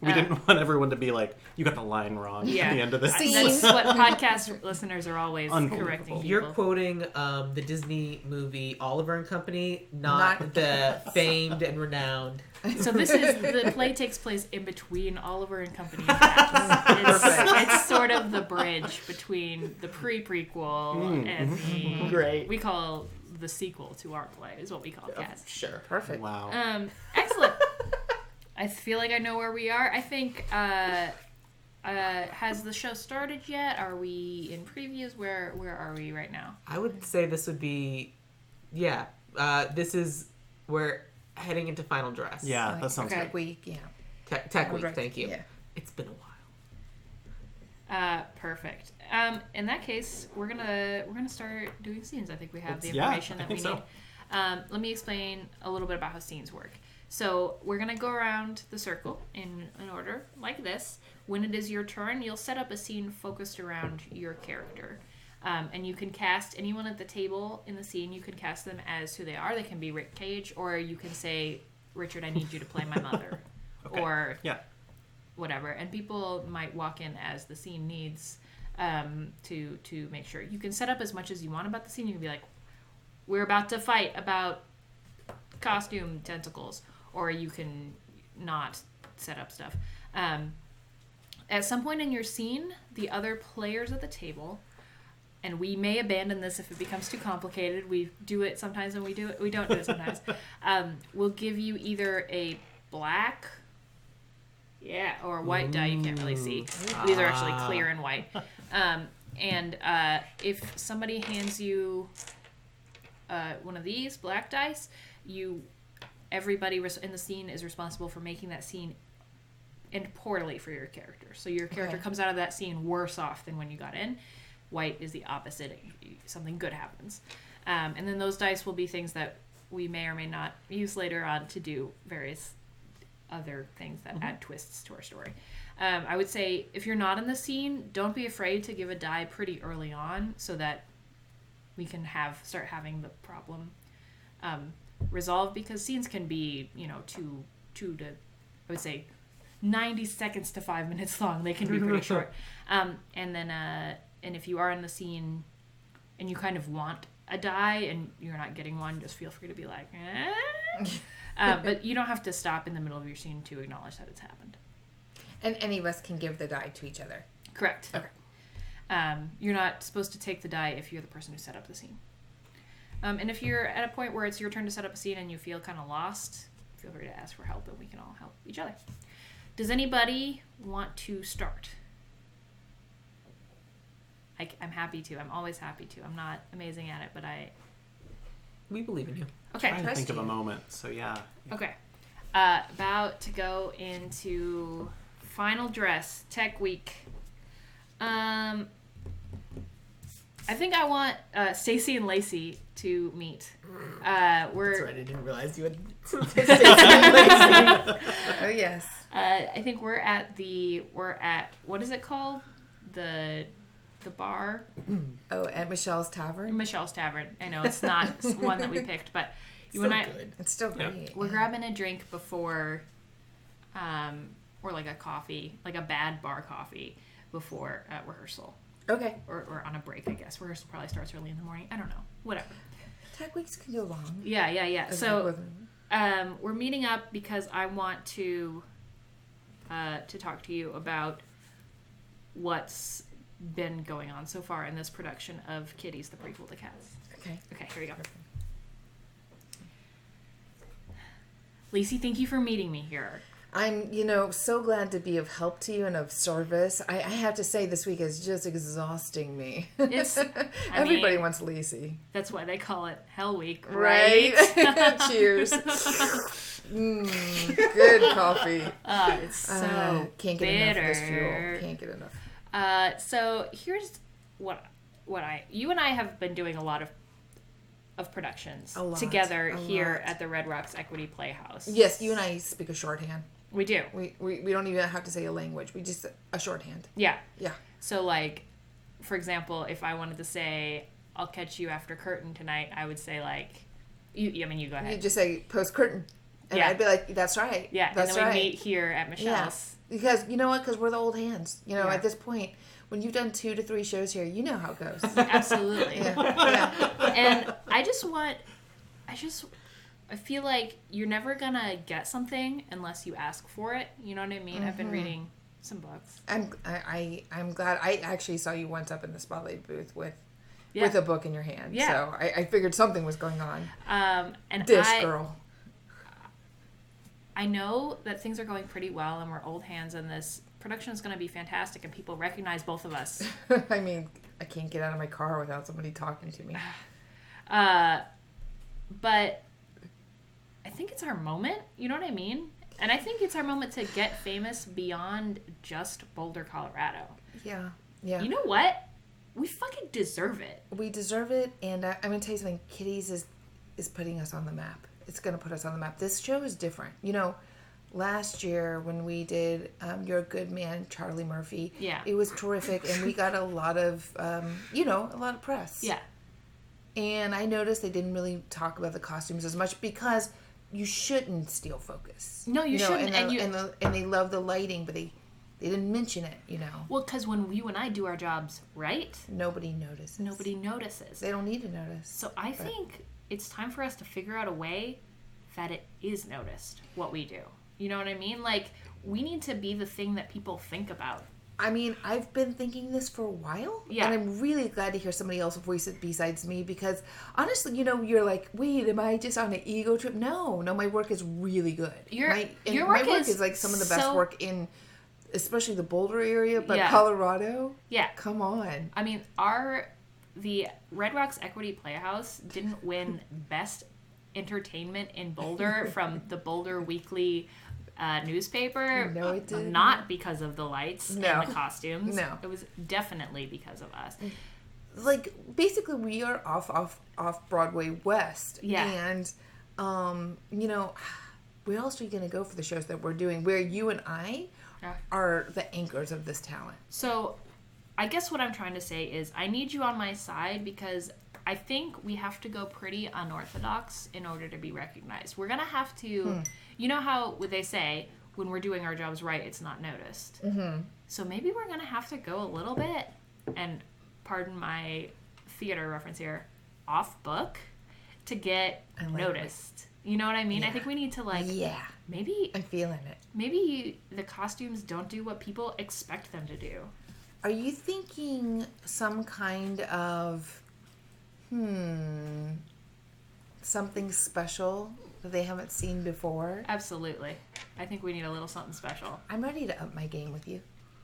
We didn't want everyone to be like, you got the line wrong Yeah. at the end of this. That's what podcast listeners are always Unbelievable. correcting people. You're quoting the Disney movie Oliver and Company, not Not- the famed and renowned. So the play takes place in between Oliver and Company and Cats. It's sort of the bridge between the prequel and the Great. we call the sequel to our play is what we call Cats. Sure. Perfect. Wow. Excellent. I feel like I know where we are. I think has the show started yet? Are we in previews? Where are we right now? I would say this would be, this is we're heading into final dress. Yeah, that sounds Tech good. Week, yeah. Tech week. Direct- Thank you. yeah. It's been a while. Perfect. In that case, we're gonna start doing scenes. I think we have the Yeah, information I that we think so. need. Let me explain a little bit about how scenes work. So we're gonna go around the circle in an order like this. When it is your turn, you'll set up a scene focused around your character. And you can cast anyone at the table in the scene. You can cast them as who they are. They can be Rick Cage, or you can say, Richard, I need you to play my mother. Okay. Or Yeah. whatever. And people might walk in as the scene needs to make sure. You can set up as much as you want about the scene. You can be like, we're about to fight about costume tentacles. Or you can not set up stuff. At some point in your scene, the other players at the table, and we may abandon this if it becomes too complicated. We do it sometimes and we don't do it sometimes. We'll give you either a black, or a white die. You can't really see. These are actually clear and white. And if somebody hands you one of these black dice, everybody in the scene is responsible for making that scene end poorly for your character. So your character Okay. comes out of that scene worse off than when you got in. White is the opposite. Something good happens. And then those dice will be things that we may or may not use later on to do various other things that add twists to our story. I would say if you're not in the scene, don't be afraid to give a die pretty early on so that we can start having the problem resolved, because scenes can be, two to, I would say, 90 seconds to 5 minutes long. They can be pretty short. And then, and if you are in the scene and you kind of want a die and you're not getting one, just feel free to be like, but you don't have to stop in the middle of your scene to acknowledge that it's happened. And any of us can give the die to each other. Correct. Okay. You're not supposed to take the die if you're the person who set up the scene. And if you're at a point where it's your turn to set up a scene and you feel kind of lost, feel free to ask for help and we can all help each other. Does anybody want to start? I'm happy to. I'm always happy to. I'm not amazing at it, but We believe in you. Okay. Trying to think of a moment. So yeah. Okay. About to go into final dress tech week. I think I want Stacy and Lacey to meet. We're That's right. I didn't realize you had. Oh yes. I think we're at what is it called? The bar. Oh, at Michelle's Tavern. Michelle's Tavern. I know it's not one that we picked, but you and I Good. It's still great. we're grabbing a drink before, or like a coffee, like a bad bar coffee before rehearsal. Okay. Or on a break, I guess. Rehearsal probably starts early in the morning. I don't know. Whatever. Tech weeks can go long. Yeah. So we're meeting up because I want to talk to you about what's been going on so far in this production of Kitties, the prequel to Cats. Okay. Okay, here we go. Lacey, thank you for meeting me here. I'm, so glad to be of help to you and of service. I have to say, this week is just exhausting me. Everybody wants Lacey. That's why they call it Hell Week, Right? right? Cheers. Good coffee. It's so can't get bitter. enough of this fuel. Can't get enough. So here's what you and I have been doing a lot of productions together here at the Red Rocks Equity Playhouse. Yes, you and I speak a shorthand. We do. We don't even have to say a language. We just a shorthand. Yeah. Yeah. So like, for example, if I wanted to say, I'll catch you after curtain tonight, I would say like, you go ahead. You just say post curtain. And I'd be like, that's right. Yeah, that's and then right. we meet here at Michelle's. Yeah. Because, you know what? Because we're the old hands. Yeah. At this point, when you've done 2 to 3 shows here, you know how it goes. Absolutely. Yeah. And I feel like you're never gonna get something unless you ask for it. You know what I mean? Mm-hmm. I've been reading some books. I'm glad. I actually saw you once up in the spotlight booth with a book in your hand. Yeah. So I figured something was going on. And girl. I know that things are going pretty well, and we're old hands, and this production is going to be fantastic, and people recognize both of us. I mean, I can't get out of my car without somebody talking to me. But I think it's our moment. You know what I mean? And I think it's our moment to get famous beyond just Boulder, Colorado. Yeah. Yeah. You know what? We fucking deserve it. We deserve it, and I'm going to tell you something. Kitties is putting us on the map. It's going to put us on the map. This show is different. Last year when we did You're a Good Man, Charlie Murphy, it was terrific, and we got a lot of, a lot of press. Yeah. And I noticed they didn't really talk about the costumes as much because you shouldn't steal focus. No, you shouldn't. And they love the lighting, but they didn't mention it, Well, because when you and I do our jobs right, nobody notices. Nobody notices. They don't need to notice. So I think it's time for us to figure out a way that it is noticed, what we do. You know what I mean? Like, we need to be the thing that people think about. I mean, I've been thinking this for a while. Yeah. And I'm really glad to hear somebody else voice it besides me because, honestly, you're like, wait, am I just on an ego trip? No, my work is really good. Your work is like some of the best work in, especially the Boulder area, but Colorado? Yeah. Come on. I mean, the Red Rocks Equity Playhouse didn't win Best Entertainment in Boulder from the Boulder Weekly newspaper. No, it didn't. Not because of the lights and the costumes. No. It was definitely because of us. Like, basically, we are off Broadway West. Yeah. And, where else are you going to go for the shows that we're doing where you and I are the anchors of this talent? So, I guess what I'm trying to say is I need you on my side because I think we have to go pretty unorthodox in order to be recognized. We're going to have to, you know how they say, when we're doing our jobs right, it's not noticed. Mm-hmm. So maybe we're going to have to go a little bit, and pardon my theater reference here, off book to get noticed. You know what I mean? Yeah. I think we need to maybe I'm feeling it. Maybe the costumes don't do what people expect them to do. Are you thinking some kind of something special that they haven't seen before? Absolutely. I think we need a little something special. I'm ready to up my game with you.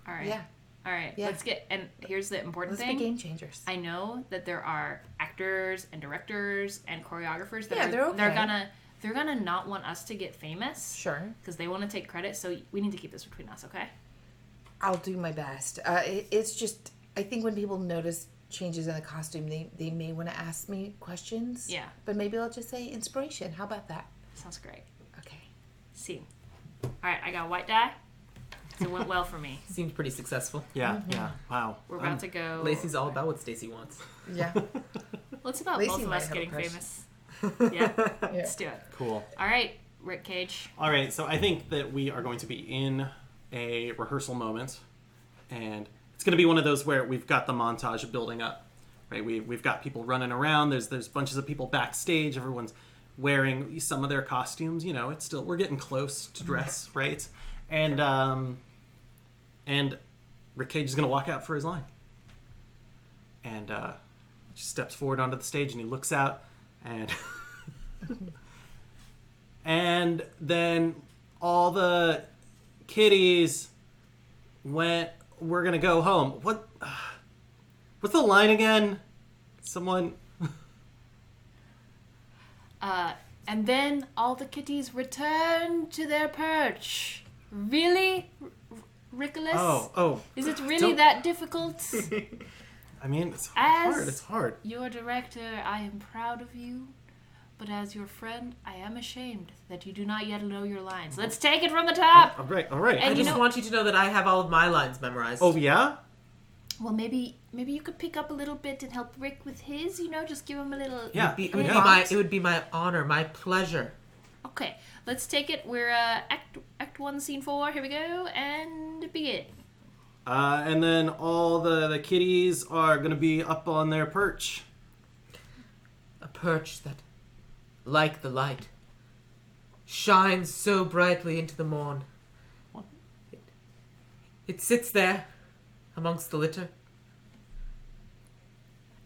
All right. Yeah. All right, Yeah. let's get. And here's the important Let's be thing. game changers. I know that there are actors and directors and choreographers that they're okay. they're gonna not want us to get famous Sure. because they want to take credit. So we need to keep this between us, okay? I'll do my best. It's just, I think when people notice changes in the costume, they may want to ask me questions. Yeah. But maybe I'll just say inspiration. How about that? Sounds great. Okay. Scene. All right, I got white die. So it went well for me. Seemed pretty successful. Yeah, yeah. Wow. We're about to go. Lacey's all about what Stacy wants. Yeah. Well, it's about Lacey both of might us have a getting crush. famous. Yeah, let's do it. Cool. All right, Rick Cage. All right, so I think that we are going to be in a rehearsal moment, and it's going to be one of those where we've got the montage building up, right? We've got people running around. There's bunches of people backstage. Everyone's wearing some of their costumes. You know, it's still we're getting close to dress, right? And Rick Cage is going to walk out for his line, and just steps forward onto the stage, and he looks out, and. And then all the kiddies went, we're going to go home. What's the line again? Someone... And then all the kitties returned to their perch. Really, Rickolas? Oh. Is it really Don't- that difficult? I mean, it's As- hard. It's hard. Your director, I am proud of you, but as your friend, I am ashamed that you do not yet know your lines. Let's take it from the top. All right. And I you just know- want you to know that I have all of my lines memorized. Oh, yeah? Well, maybe you could pick up a little bit and help Rick with his. You know, just give him a little. Yeah. It would, Yeah. it would be my honor, my pleasure. Okay, let's take it. We're Act 1, Scene 4. Here we go, and begin. And then all the kitties are going to be up on their perch. A perch that, like the light, shines so brightly into the morn. It sits there amongst the litter,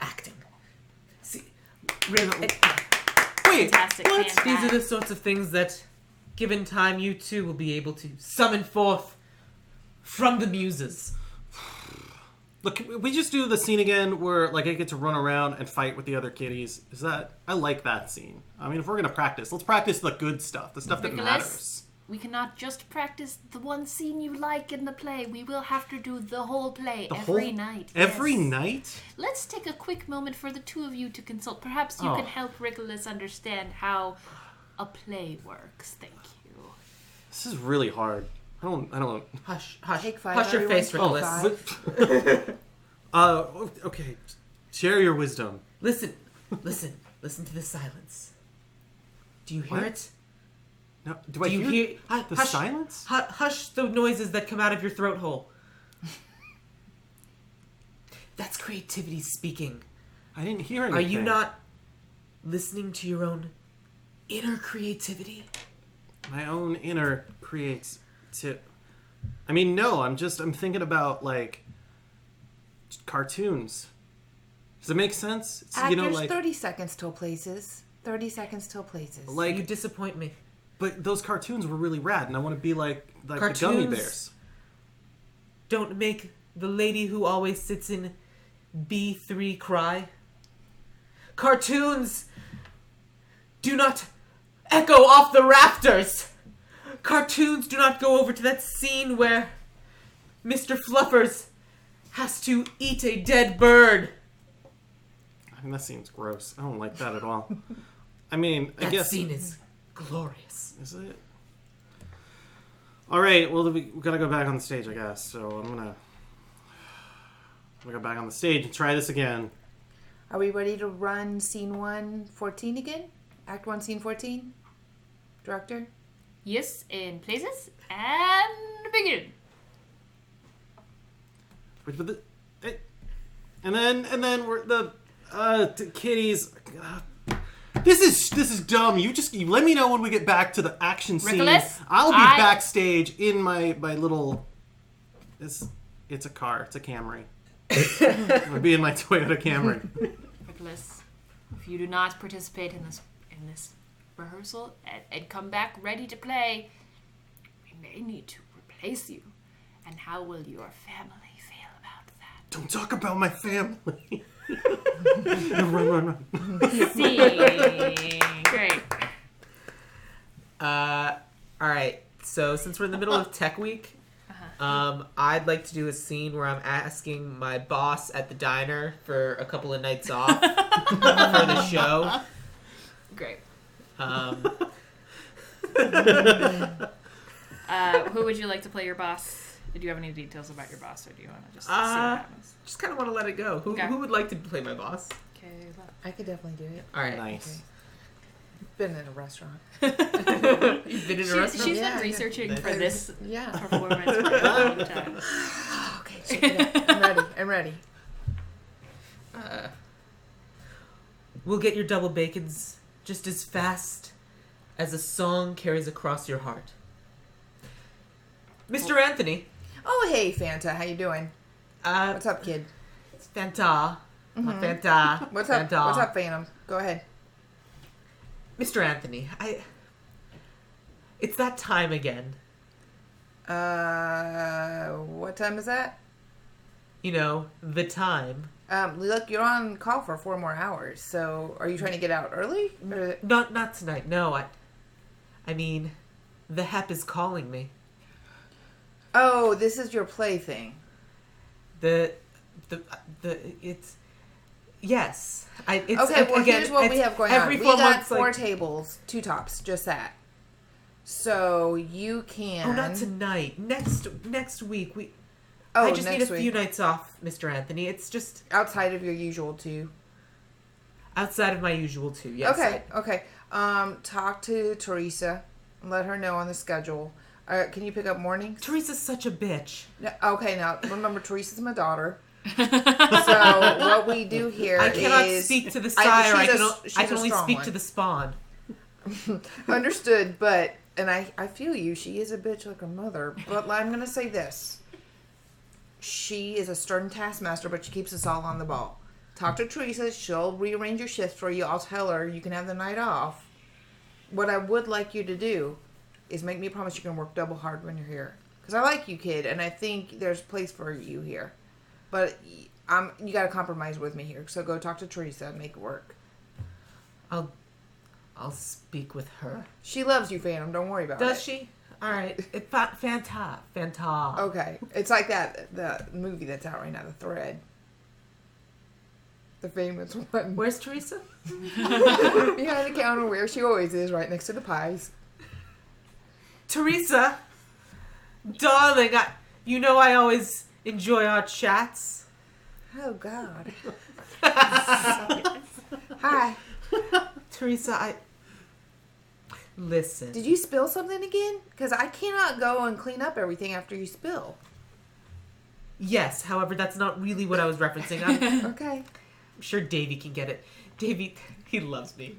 acting. See, Wait, Fantastic, what? fantastic. these are the sorts of things that, given time, you too will be able to summon forth from the muses. Look, can we just do the scene again where, like, I get to run around and fight with the other kitties? Is that... I like that scene. I mean, if we're going to practice, let's practice the good stuff. The stuff that Nicholas, matters. we cannot just practice the one scene you like in the play. We will have to do the whole play every night. Every Yes. night? Let's take a quick moment for the two of you to consult. Perhaps you Oh. can help Rickolas understand how a play works. Thank you. This is really hard. I don't... Hush, Take 5. hush your everyone face, take Rickolas. 5. Okay. Share your wisdom. Listen to the silence. Do you hear What? it? No, do I Do you hear hear the hush, silence? Hush the noises that come out of your throat hole. That's creativity speaking. I didn't hear anything. Are you not listening to your own inner creativity? My own inner creates to... I mean, no, I'm thinking about, like, cartoons. Does it make sense? It's, Actors, 30 seconds till places. 30 seconds till places. like, You disappoint me. but those cartoons were really rad, and I want to be like the gummy Cartoons? bears. Don't make the lady who always sits in B3 cry. Cartoons do not echo off the rafters. Cartoons do not go over to that scene where Mr. Fluffers has to eat a dead bird. I mean, that seems gross. I don't like that at all. I mean, I That guess... scene is glorious. Is it? All right. Well, we gotta go back on the stage, I guess. So I'm gonna go back on the stage and try this again. Are we ready to run scene 1, 14 again? Act 1, scene 14? Director? Yes, in places, and begin. And then we're the kitties. This is dumb. You let me know when we get back to the action scene. Rickolas, I'll be backstage in my little. It's a car. It's a Camry. I'll be in my Toyota Camry. Rickolas, if you do not participate in this rehearsal and come back ready to play, we may need to replace you. And how will your family feel Don't talk about my family. Run. See. Great. All right. So since we're in the middle of Tech Week, I'd like to do a scene where I'm asking my boss at the diner for a couple of nights off for the show. Great. Who would you like to play your boss? Do you have any details about your boss, or do you want to just see what happens? Just kind of want to let it go. Who would like to play my boss? Kayla. I could definitely do it. All right. Nice. Been in a restaurant. You've been in a restaurant? She's Yeah, been researching for I- this Yeah. performance for a long time. Okay, check it out. I'm ready. We'll get your double bacons just as fast as a song carries across your heart. Mr. Anthony. Oh, hey, Fanta. How you doing? What's up, kid? It's Fanta. Not Fanta. What's up? Fanta. What's up, Phantom? Go ahead. Mr. Anthony, it's that time again. What time is that? You know, the time. Look, you're on call for 4 more hours. So, are you trying to get out early? Or... Not tonight. No, I mean, the HEP is calling me. Oh, this is your play thing. It's yes. It's Okay, well, again, here's what we it's have going on. every We 4 got months, 4 like, tables, 2 tops, just that. So you can. Oh, not tonight. Next week we. Oh, I just need a next few week. nights off, Mr. Anthony. It's just Outside of your usual 2. outside of my usual 2. Yes. Okay. Talk to Teresa. Let her know on the schedule. Can you pick up mornings? Teresa's such a bitch. No, okay, now remember Teresa's my daughter. So what we do here I cannot is speak to the sire. I she's can a only strong speak one. to the spawn. Understood, but and I feel you. She is a bitch like her mother. But I'm gonna say this: she is a stern taskmaster, but she keeps us all on the ball. Talk to Teresa. She'll rearrange your shifts for you. I'll tell her you can have the night off. What I would like you to do is make me promise you can work double hard when you're here. Because I like you, kid, and I think there's a place for you here. But you got to compromise with me here. So go talk to Teresa and make it work. I'll speak with her. She loves you, Phantom. Don't worry about it. Does she? All right. Fanta. Okay. It's like the movie that's out right now, The Thread. The famous one. Where's Teresa? Behind the counter where she always is, right next to the pies. Teresa, darling, I always enjoy our chats. Oh, God. Hi. Teresa, listen. Did you spill something again? Because I cannot go and clean up everything after you spill. Yes, however, that's not really what I was referencing. I'm Okay. sure Davey can get it. Davey, he loves me.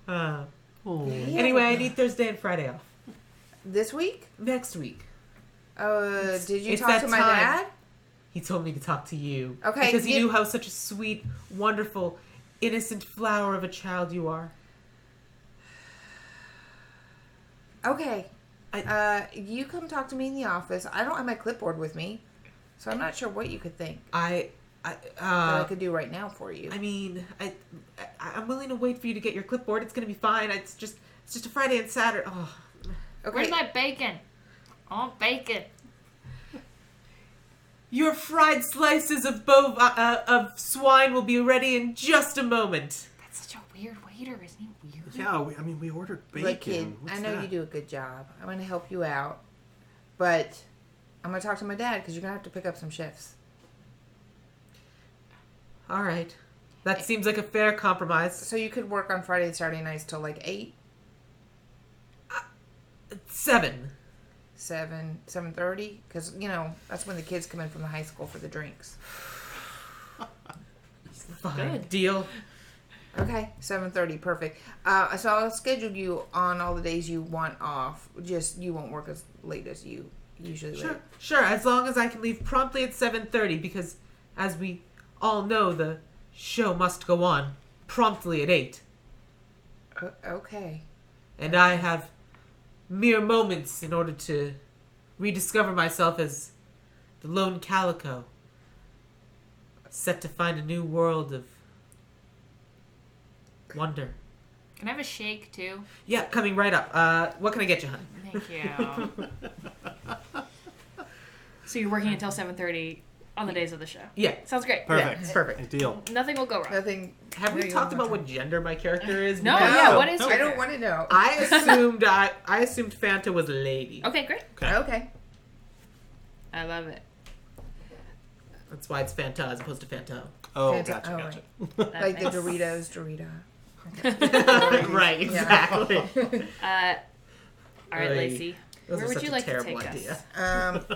Oh. Anyway, I need Thursday and Friday off. This week? Next week. Did you it's talk that to my time. dad? He told me to talk to you. Okay, Because he knew how such a sweet, wonderful, innocent flower of a child you are. Okay. You come talk to me in the office. I don't have my clipboard with me, so I'm not sure what you could think that I could do right now for you. I mean, I'm willing to wait for you to get your clipboard. It's gonna be fine. It's just a Friday and Saturday. Oh. Okay. Where's my bacon? I want bacon. Your fried slices of swine will be ready in just a moment. That's such a weird waiter, isn't he weird? Yeah, we ordered bacon. Look, kid, What's I know that? you do a good job. I'm going to help you out. But I'm going to talk to my dad because you're going to have to pick up some shifts. All right. That seems like a fair compromise. So you could work on Friday and Saturday nights till like 8, 7. 7:30? Because, that's when the kids come in from the high school for the drinks. Fine. Good. Deal. Okay, 7:30, perfect. So I'll schedule you on all the days you want off. Just you won't work as late as you usually leave. Sure. As long as I can leave promptly at 7:30, because as we all know, the show must go on promptly at 8. Okay. And I have mere moments in order to rediscover myself as the lone calico. set to find a new world of wonder. Can I have a shake too? Yeah, coming right up. What can I get you, honey? Thank you. So you're working until 7:30 on the days of the show. Yeah. Sounds great. Perfect. Yeah, perfect. Deal. Nothing will go wrong. Nothing. Have we talked about what gender my character is? No, Because yeah, what is I your don't want to know. I assumed I assumed Fanta was a lady. Okay, great. Okay. I love it. That's why it's Fanta as opposed to Fanta. Oh, Fanta- gotcha, oh, gotcha. That Like the makes- Dorito. Right, exactly. All right, Oy. Lacey. Those Where are would such you a like to terrible take idea. us?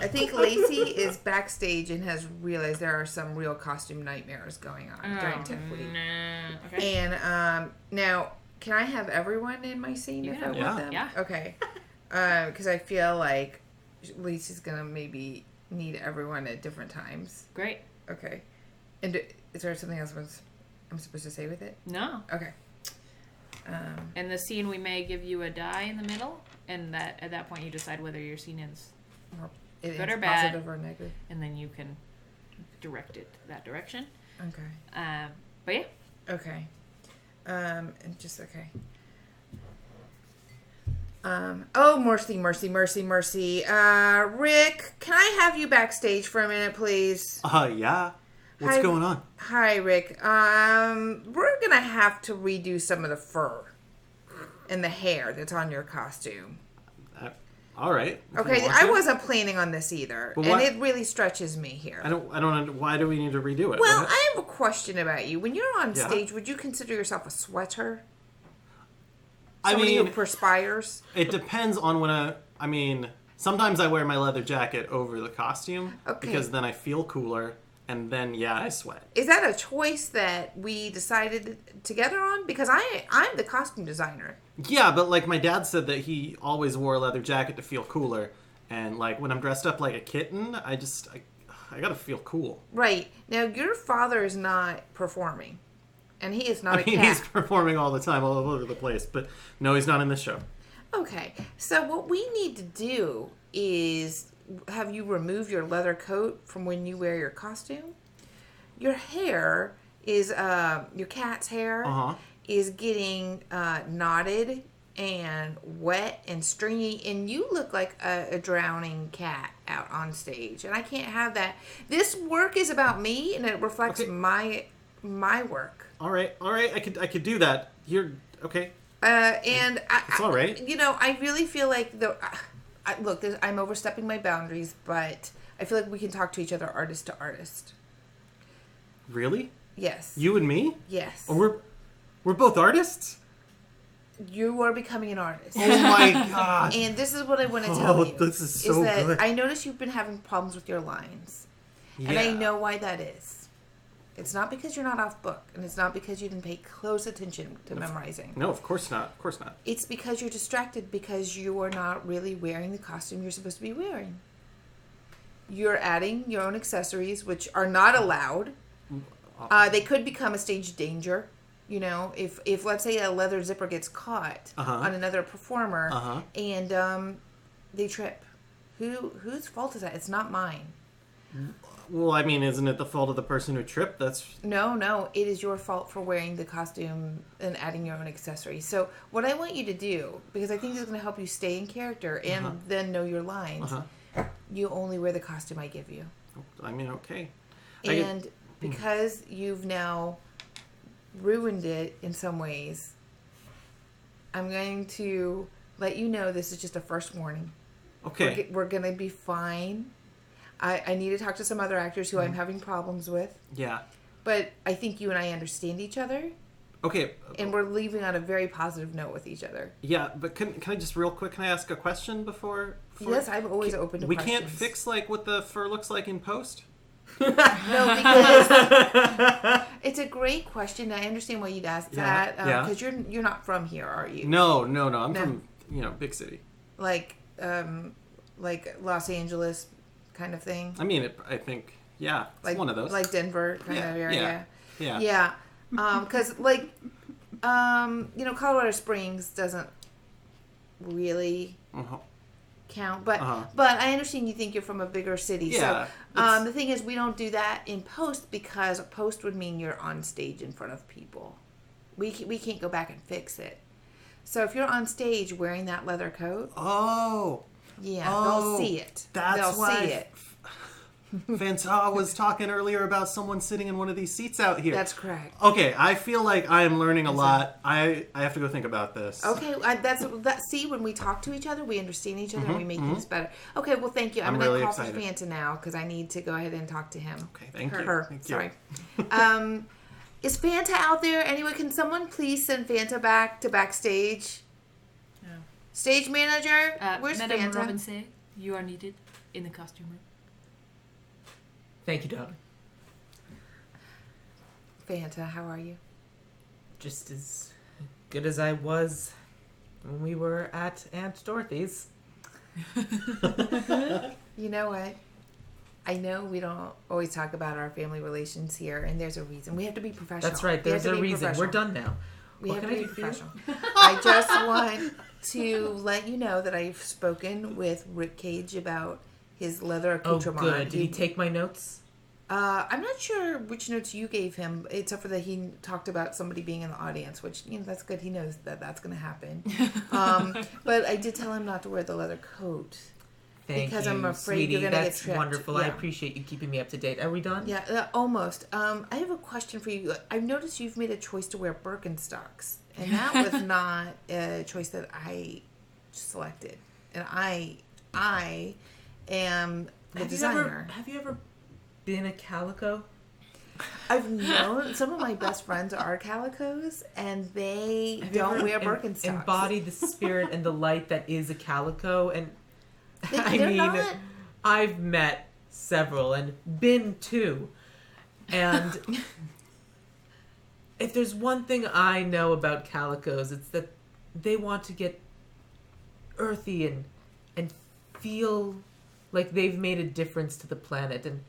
I think Lacey is backstage and has realized there are some real costume nightmares going on during Tech Week. No. Okay. And now, can I have everyone in my scene if I want Yeah. them? Yeah. Okay. Because I feel like Lacey's gonna maybe need everyone at different times. Great. Okay. And is there something else I'm supposed to say with it? No. Okay. In the scene, we may give you a die in the middle, and that at that point you decide whether your scene is, Good or bad. Positive or negative. and then you can direct it that direction. Okay. But yeah. Okay. And just okay. Oh, mercy. Rick, can I have you backstage for a minute, please? Yeah. What's Hi. going on? Hi, Rick. We're gonna have to redo some of the fur and the hair that's on your costume. All right. If you Okay, want I to. wasn't planning on this either, But and what- it really stretches me here. I don't. Why do we need to redo it? Well, What- I have a question about you. When you're on Yeah. stage, would you consider yourself a sweater? I Somebody who mean, perspires? it depends on when I mean, sometimes I wear my leather jacket over the costume Okay. because then I feel cooler, and then I sweat. Is that a choice that we decided together on? Because I'm the costume designer. Yeah, but like my dad said that he always wore a leather jacket to feel cooler, and like when I'm dressed up like a kitten, I gotta feel cool. Right. Now, your father is not performing. And he is not I mean, a cat. he's performing all the time, all over the place, but no, he's not in this show. Okay. So what we need to do is have you remove your leather coat from when you wear your costume. Your hair is, your cat's hair Uh-huh. is getting knotted and wet and stringy, and you look like a drowning cat out on stage, and I can't have that. This work is about me, and it reflects Okay. my work. All right, I could do that. You're okay. And It's all right. I really feel like I'm overstepping my boundaries, but I feel like we can talk to each other artist to artist. Really? Yes. You and me? Yes. Oh, we're both artists? You are becoming an artist. Oh my god. And this is what I want to tell Oh, you. this is so that good. I notice you've been having problems with your lines. And I know why that is. It's not because you're not off book, and it's not because you didn't pay close attention to memorizing. No, of course not. Of course not. It's because you're distracted because you are not really wearing the costume you're supposed to be wearing. You're adding your own accessories, which are not allowed. They could become a stage danger. You know, if let's say a leather zipper gets caught on another performer and they trip, whose fault is that? It's not mine. Well, I mean, isn't it the fault of the person who tripped? No, it is your fault for wearing the costume and adding your own accessories. So what I want you to do, because I think this is going to help you stay in character and then know your lines, you only wear the costume I give you. I mean, okay. And because you've now ruined it in some ways, I'm going to let you know this is just a first warning. Okay. We're going to be fine. I need to talk to some other actors who I'm having problems with. Yeah. But I think you and I understand each other. Okay. And we're leaving on a very positive note with each other. Yeah, but can I just real quick, can I ask a question before Yes, I'm always open to we questions. can't fix like what the fur looks like in post? No, because it's a great question. I understand why you'd ask that. Because you're not from here, are you? No. I'm from, big city. Like Los Angeles kind of thing? I mean, I think, yeah, it's Like one of those. Like Denver kind of area? Yeah. Yeah. Because, Colorado Springs doesn't really count. But I understand you think you're from a bigger city. Yeah, so the thing is, we don't do that in post because post would mean you're on stage in front of people. We can't go back and fix it. So if you're on stage wearing that leather coat, they'll see it. They'll see it. Fanta was talking earlier about someone sitting in one of these seats out here. That's correct. Okay, I feel like I am learning a lot. I have to go think about this. Okay, see, when we talk to each other, we understand each other and we make things better. Okay, well, thank you. I'm going to call for Fanta now because I need to go ahead and talk to him. Okay, thank you. Thank Sorry. Is Fanta out there? Anyway, can someone please send Fanta back to backstage? No. Stage manager, where's Madame Fanta? Robinson, you are needed in the costume room. Thank you, darling. Fanta, how are you? Just as good as I was when we were at Aunt Dorothy's. You know what? I know we don't always talk about our family relations here, and there's a reason. We have to be professional. That's right. There's a reason. We're done now. We What have can to I be do for you? professional. I just want to let you know that I've spoken with Rick Cage about his leather Oh, accoutrement. good. Did he take my notes? I'm not sure which notes you gave him, except for that he talked about somebody being in the audience, which, that's good. He knows that that's going to happen. But I did tell him not to wear the leather coat. Thank Because you, I'm afraid sweetie. you're gonna get That's tripped. wonderful. Yeah. I appreciate you keeping me up to date. Are we done? Yeah, almost. I have a question for you. I've noticed you've made a choice to wear Birkenstocks, and that was not a choice that I selected. And I am the designer. Have you ever been a calico? I've known some of my best friends are calicos, and they Have you don't ever wear Birkenstocks. embody the spirit and the light that is a calico? And They're not. I've met several and been to. And if there's one thing I know about calicos, it's that they want to get earthy and feel like they've made a difference to the planet. And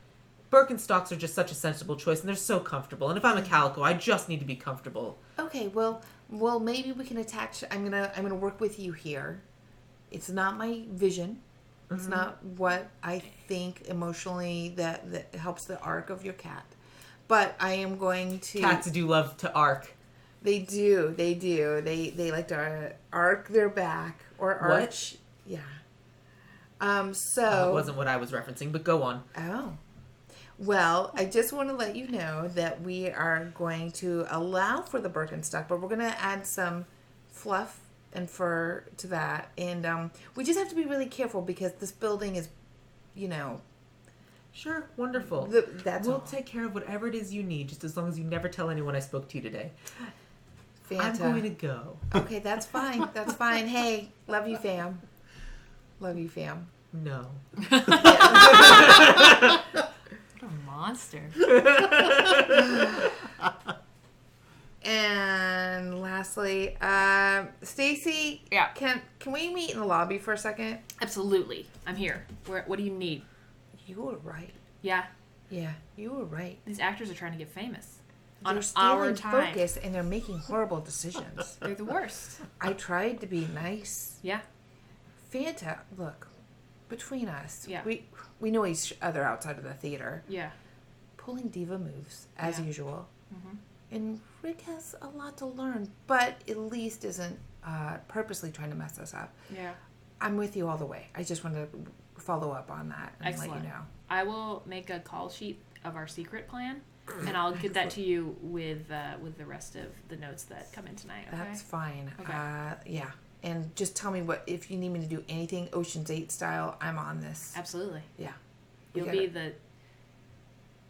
Birkenstocks are just such a sensible choice, and they're so comfortable. And if I'm a calico, I just need to be comfortable. Okay, well, maybe we can attach. I'm gonna work with you here. It's not my vision. It's not what I think emotionally that helps the arc of your cat. But I am going to... Cats do love to arc. They do. They like to arc their back or arch. What? Yeah. So... That wasn't what I was referencing, but go on. Oh. Well, I just want to let you know that we are going to allow for the Birkenstock, but we're going to add some fluff and fur to that. And we just have to be really careful because this building is, Sure, wonderful. That's we'll all. take care of whatever it is you need, just as long as you never tell anyone I spoke to you today. Fanta. I'm going to go. Okay, that's fine. That's fine. Hey, love you, fam. Love you, fam. No. What a monster. And lastly, Stacy. Yeah. Can we meet in the lobby for a second? Absolutely. I'm here. What do you need? You were right. Yeah. Yeah, you were right. These actors are trying to get famous. They're On stealing our time. focus and they're making horrible decisions. They're the worst. I tried to be nice. Yeah. Fanta, look, between us, Yeah. we know each other outside of the theater. Yeah. Pulling diva moves, as Yeah. usual. Mm-hmm. And Rick has a lot to learn, but at least isn't purposely trying to mess us up. Yeah. I'm with you all the way. I just want to follow up on that and Excellent. let you know. I will make a call sheet of our secret plan, and I'll get that to you with the rest of the notes that come in tonight. Okay. That's fine. Okay. Yeah. And just tell me if you need me to do anything Ocean's 8 style, I'm on this. Absolutely. Yeah. You'll be the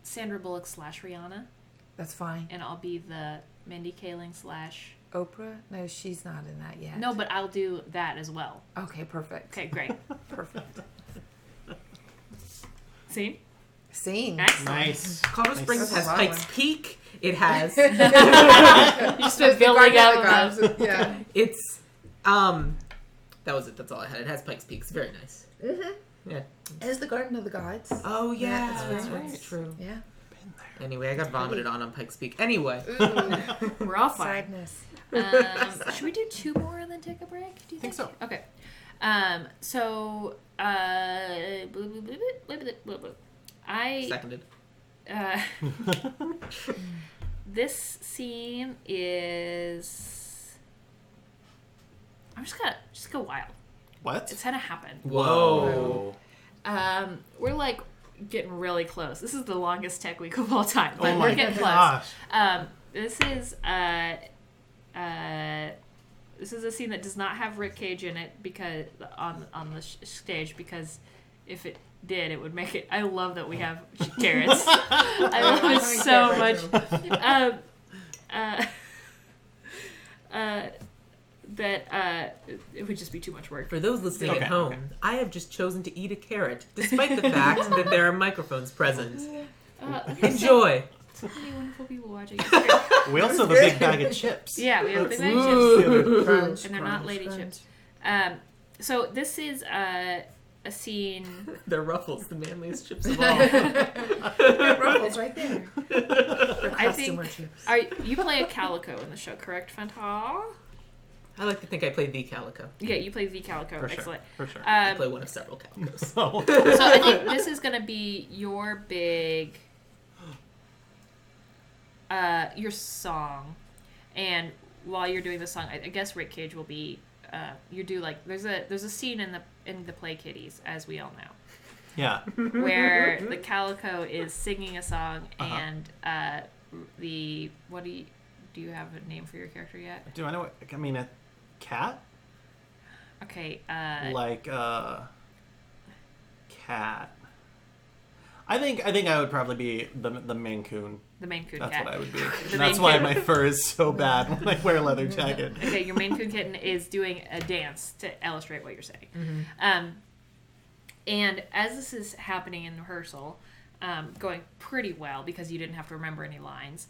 Sandra Bullock / Rihanna, That's fine. and I'll be the Mindy Kaling / Oprah? No, she's not in that yet. No, but I'll do that as well. Okay, perfect. Okay, great. Perfect. See? Scene. Excellent. Nice. Colorado Nice. Springs That's a has lot Pikes one. Peak. It has. You just been building up. Yeah. It's that was it. That's all I had. It has Pikes Peak. It's very nice. Mm-hmm. Yeah. It's the Garden of the Gods. Oh yeah, it's that's very right. nice. True. Yeah. Anyway, I got vomited on Pikes Peak. Anyway, We're all fine. Sadness. Should we do 2 more and then take a break? Do you Think so. Okay. So, I Seconded. This scene is. I'm just gonna go wild. What? It's gonna happen. Whoa. We're like getting really close. This is the longest tech week of all time, but Oh we're my getting gosh. close. This is a scene that does not have Rick Cage in it because on the stage, because if it did, it would make it. I love that we have carrots. I love it so much. That it would just be too much work. For those listening Okay, at home, okay. I have just chosen to eat a carrot, despite the fact that there are microphones present. Enjoy. So many wonderful people watching. We also have a big bag of chips. Yeah, we have big bag of Ooh. chips, and they're not lady chips. So this is a scene. They're Ruffles, the manliest chips of all. Ruffles right there. I think. Chips. You play a Calico in the show, correct, Fantal? I like to think I play the Calico. Yeah, you play the Calico. For sure. Excellent. For sure. I play one of several Calicos. So, So I think this is gonna be your big, your song, and while you're doing the song, I guess Rick Cage will be. You do like there's a scene in the Play Kitties, as we all know, yeah. where the Calico is singing a song, Uh-huh. and do you have a name for your character yet? Do I know what? I mean, a cat? Okay. Like, cat. I think I would probably be the Maine Coon. The Maine Coon That's cat. what I would be. The That's Maine why Coon. my fur is so bad when I wear a leather jacket. Okay, your Maine Coon kitten is doing a dance to illustrate what you're saying. Mm-hmm. And as this is happening in rehearsal, going pretty well because you didn't have to remember any lines,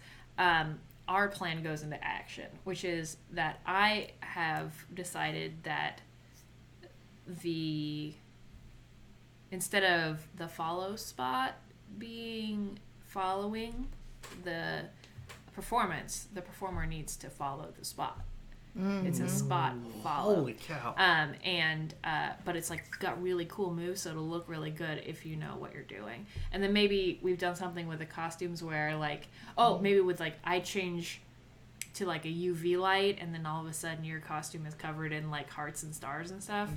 our plan goes into action, which is that I have decided that instead of the follow spot being following the performance, the performer needs to follow the spot. It's a spot follow. Holy cow. But it's like got really cool moves, so it'll look really good if you know what you're doing. And then maybe we've done something with the costumes where like, maybe with like I change to like a UV light, and then all of a sudden your costume is covered in like hearts and stars and stuff.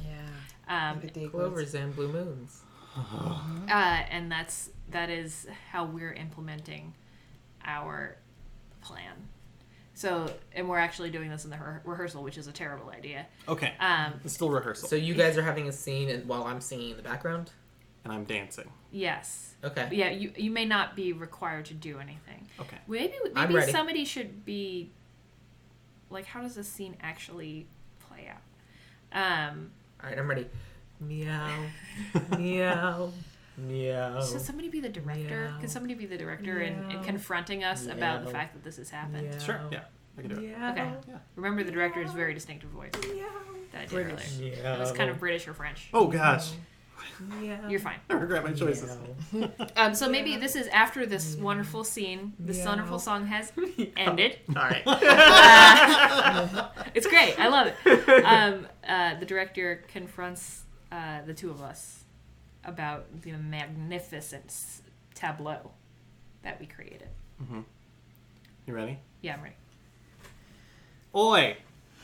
Yeah. Look at the Clovers and blue moons. And that is how we're implementing our plan. So, and we're actually doing this in the rehearsal, which is a terrible idea. Okay. It's still rehearsal. So you guys are having a scene while I'm singing in the background? And I'm dancing. Yes. Okay. Yeah, you may not be required to do anything. Okay. Maybe I'm ready. somebody should be like, how does this scene actually play out? All right, I'm ready. Meow. Meow. Meow. Should somebody be the director? Meow. Can somebody be the director and Meow. confronting us about the Meow. fact that this has happened? Meow. Sure. Yeah. I can do it. Meow. Okay. Yeah. Remember the director's very distinctive voice that I did earlier. Meow. It was kind of British or French. Oh, gosh. Meow. You're fine. I regret my choices. Meow. So maybe this is after this wonderful scene. This Meow. wonderful song has ended. All right. It's great. I love it. The director confronts the two of us about the magnificent tableau that we created. You ready? Yeah, I'm ready. Oi!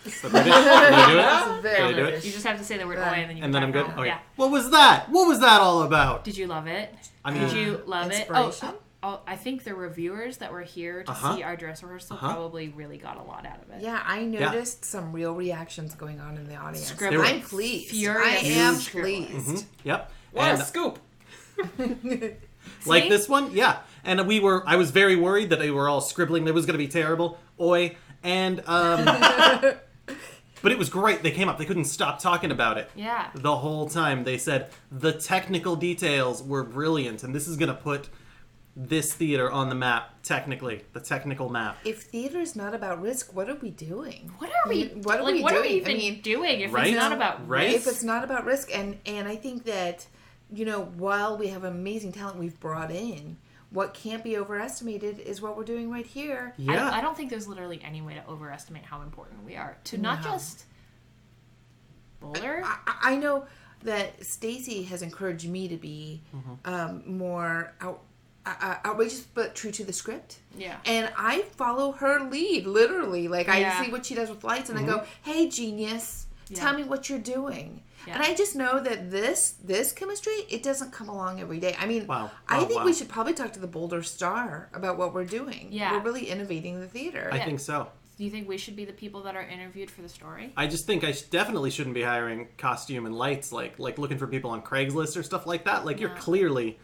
So did I do it? That's very Did I do it? British. You just have to say the word "oi" and then you And then I'm good? back Okay. Yeah. What was that? What was that all about? Did you love it? I mean, Did you love it? Inspiration? I think the reviewers that were here to Uh-huh. see our dress rehearsal probably really got a lot out of it. Yeah, I noticed some real reactions going on in the audience. Scribbling. I'm pleased. Furious I am scribbling. pleased. yep. What And a scoop! like See? this one, yeah. And I was very worried that they were all scribbling. It was going to be terrible. Oi. And, but it was great. They came up. They couldn't stop talking about it. Yeah. The whole time. They said the technical details were brilliant, and this is going to put this theater on the map, technically. The technical map. If theater is not about risk, what are we doing? What are we? What are we What are we doing? even doing if Right? it's not about Right? risk? If it's not about risk, and I think that, while we have amazing talent we've brought in, what can't be overestimated is what we're doing right here. Yeah. I don't think there's literally any way to overestimate how important we are. To not No. just Boulder? I know that Stacy has encouraged me to be more outrageous but true to the script. Yeah. And I follow her lead, literally. Like, I Yeah. see what she does with lights, and I go, hey, genius, tell me what you're doing. Yeah. And I just know that this chemistry, it doesn't come along every day. I mean, I think wow. we should probably talk to the Boulder Star about what we're doing. Yeah. We're really innovating the theater. I think so. Do you think we should be the people that are interviewed for the story? I just think I definitely shouldn't be hiring costume and lights, like looking for people on Craigslist or stuff like that. Like, you're clearly...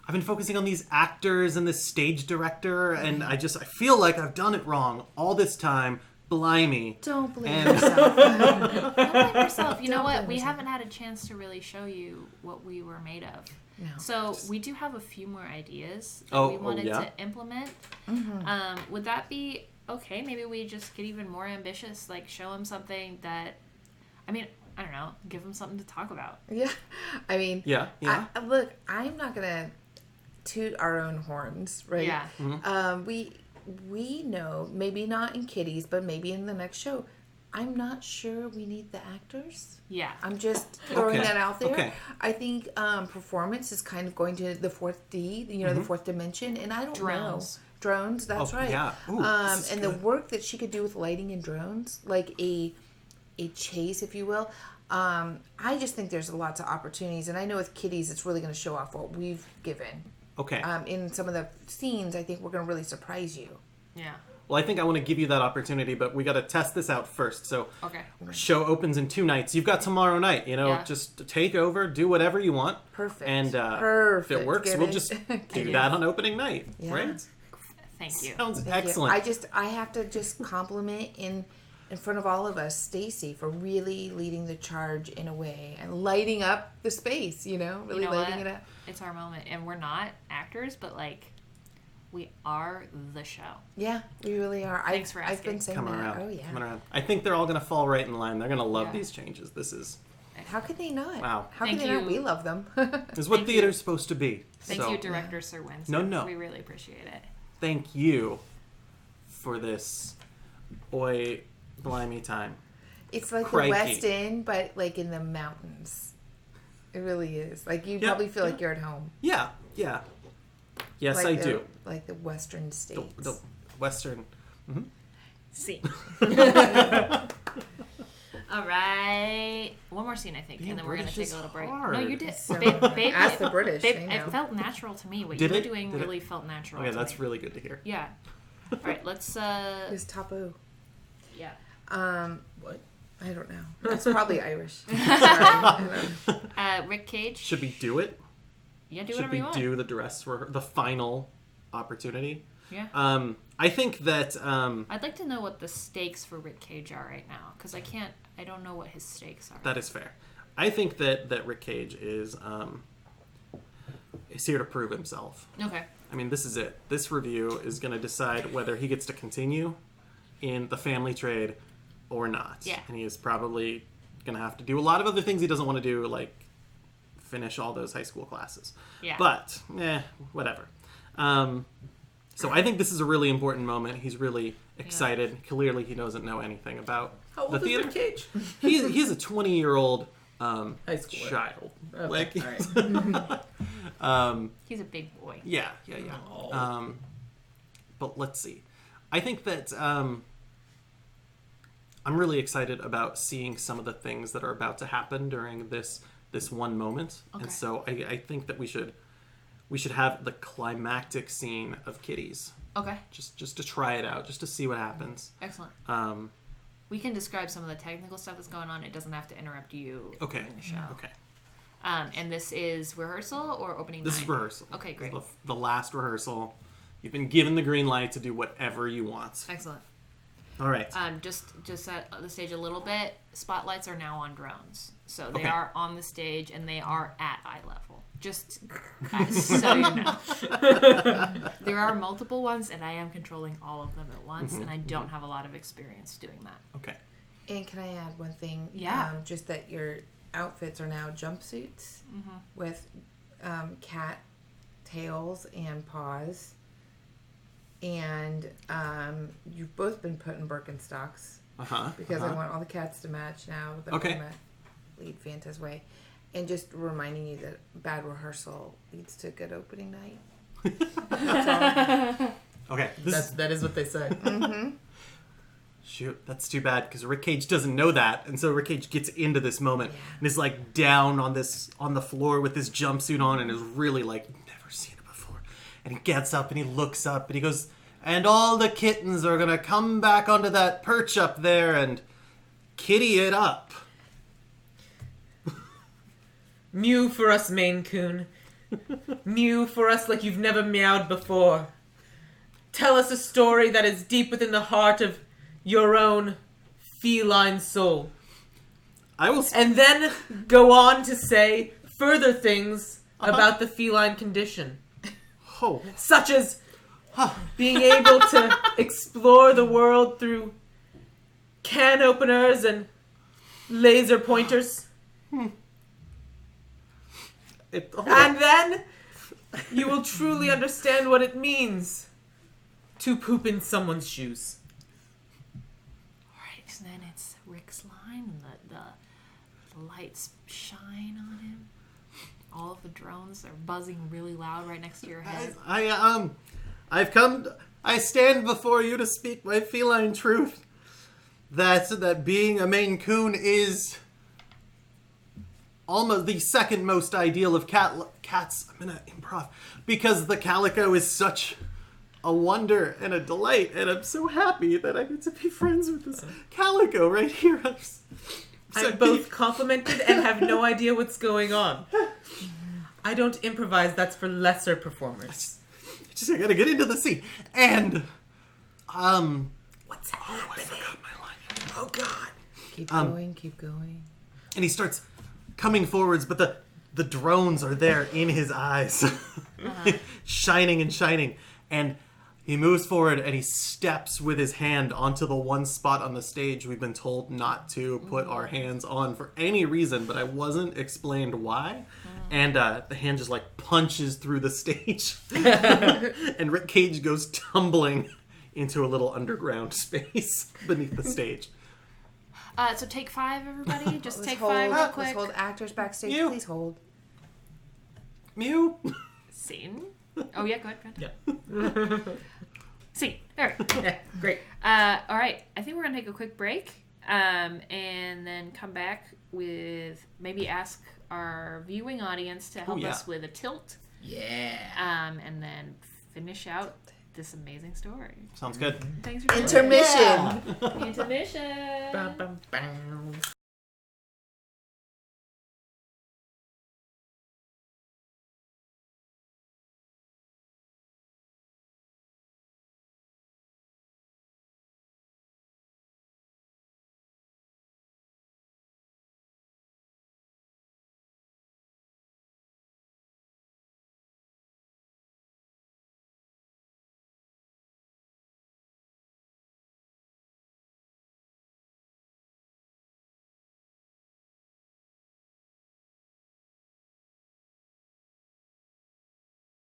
I've been focusing on these actors and this stage director, and I feel like I've done it wrong all this time. Blimey. Don't blame And- yourself. Don't blame yourself. You know Don't what? blame We yourself. haven't had a chance to really show you what we were made of. No. So we do have a few more ideas that Oh, we wanted yeah? to implement. Would that be okay? Maybe we just get even more ambitious, like show them something that, I mean, I don't know, give them something to talk about. Yeah. I mean, Yeah. look, I'm not going to toot our own horns, right? Yeah. We know, maybe not in Kitties, but maybe in the next show, I'm not sure we need the actors. Yeah. I'm just throwing Okay. that out there. Okay. I think performance is kind of going to the fourth D, the fourth dimension, and I don't Drones. know. Drones, that's Oh, right. yeah. Ooh, this is and good. the work that she could do with lighting and drones, like a chase, if you will. I just think there's lots of opportunities, and I know with Kitties, it's really going to show off what we've given. Okay. In some of the scenes, I think we're going to really surprise you. Yeah. Well, I think I want to give you that opportunity, but we got to test this out first. So, Okay. show opens in 2 nights. You've got tomorrow night. Yeah. Just take over, do whatever you want. Perfect. And Perfect. if it works, Get we'll it? just Get do it? that on opening night, Yeah. right? Thank you. Sounds Thank you. excellent. I have to just compliment in front of all of us, Stacy, for really leading the charge in a way and lighting up the space, really You know lighting what? it up. It's our moment. And we're not actors, but like, we are the show. Yeah, we really are. Thanks for I've been asking. saying Coming that. around. Oh, yeah. Coming around. I think they're all going to fall right in line. They're going to love Yeah. these changes. This is How could they not? Wow. How Thank could they not? you. We love them. this is what Thank you. theater's supposed to be. Thank So, you, Director Sir Winston. No. We really appreciate it. Thank you for this oi blimey time. It's like Crikey. the West End, but like in the mountains. It really is. Like you Yeah, probably feel yeah. like you're at home. Yeah. Yes, Like I the- do. Like the Western states. The Western. See. All right. One more scene, I think, Being and then we're going to British take a little is break. hard. No, you did. So, Babe, ask the British. Babe, they know. it felt natural to me. What Did you were it? doing Did it? really felt natural Okay, to that's me. really good to hear. Yeah. All right, let's... His tapu. Yeah. What? I don't know. It's probably Irish. Sorry. I don't know. Rick Cage. Should we do it? Yeah, do Should whatever we you want. do the dress for the final opportunity? Yeah. I think that I'd like to know what the stakes for Rick Cage are right now, because I don't know what his stakes are. that is fair. I think that Rick Cage is here to prove himself. Okay. I mean, this is it. This review is going to decide whether he gets to continue in the family trade or not. Yeah. And he is probably going to have to do a lot of other things he doesn't want to do, like finish all those high school classes. Yeah. But, whatever. So I think this is a really important moment. He's really excited. Clearly, he doesn't know anything about How the old is theater. Rick Cage? He's a 20-year-old High schooler. child. Okay, Like, all right. He's a big boy. yeah. Oh. But let's see. I think that I'm really excited about seeing some of the things that are about to happen during this one moment. Okay. And so I think that we should have the climactic scene of Kitties. Okay. Just to try it out, just to see what happens. Excellent. Um, We can describe some of the technical stuff that's going on. It doesn't have to interrupt you okay. during the show. Okay. And this is rehearsal or opening This night? is rehearsal. Okay, great. This is the last rehearsal. You've been given the green light to do whatever you want. Excellent. All right. Just set the stage a little bit. Spotlights are now on drones, so they Okay. are on the stage and they are at eye level. Just so you know, there are multiple ones, and I am controlling all of them at once, and I don't have a lot of experience doing that. Okay. And can I add one thing? Yeah. Just that your outfits are now jumpsuits with cat tails and paws. And you've both been put in Birkenstocks Uh-huh. because I want all the cats to match now. With the Okay. helmet. lead Fanta's way. And just reminding you that bad rehearsal leads to good opening night. Okay. That is what they say. Mm-hmm. Shoot, that's too bad because Rick Cage doesn't know that, and so Rick Cage gets into this moment and is like down on the floor with this jumpsuit on and is really like never seen it before. And he gets up and he looks up and he goes, "And all the kittens are gonna come back onto that perch up there and kitty it up." Mew for us, Maine Coon. Mew for us like you've never meowed before. Tell us a story that is deep within the heart of your own feline soul. I will. And then go on to say further things about the feline condition. Oh. Such as being able to explore the world through can openers and laser pointers. And then you will truly understand what it means to poop in someone's shoes. Alright, so then it's Rick's line, and the lights shine on him. All of the drones are buzzing really loud right next to your head. I stand before you to speak my feline truth. That being a Maine Coon is almost the second most ideal of cats. I'm gonna improv because the calico is such a wonder and a delight, and I'm so happy that I get to be friends with this calico right here. I'm both complimented and have no idea what's going on. I don't improvise. That's for lesser performers. I gotta get into the scene. And What's happening? I forgot my line. Oh God! Keep going, keep going. And he starts coming forwards, but the drones are there in his eyes, shining and shining. And he moves forward and he steps with his hand onto the one spot on the stage we've been told not to put our hands on for any reason, but I wasn't explained why. And the hand just like punches through the stage. And Rick Cage goes tumbling into a little underground space beneath the stage. So take 5, everybody. Just Let's take hold, 5 real let's quick. hold actors backstage. You. Please hold. Mew. Scene. Oh, yeah, go ahead. Yeah. Scene. There we go. Yeah. Great. All right. I think we're going to take a quick break and then come back with maybe ask our viewing audience to help us with a tilt. Yeah. And then finish out this amazing story. Sounds good. Thanks for Intermission. Intermission. Bum, bum, bum.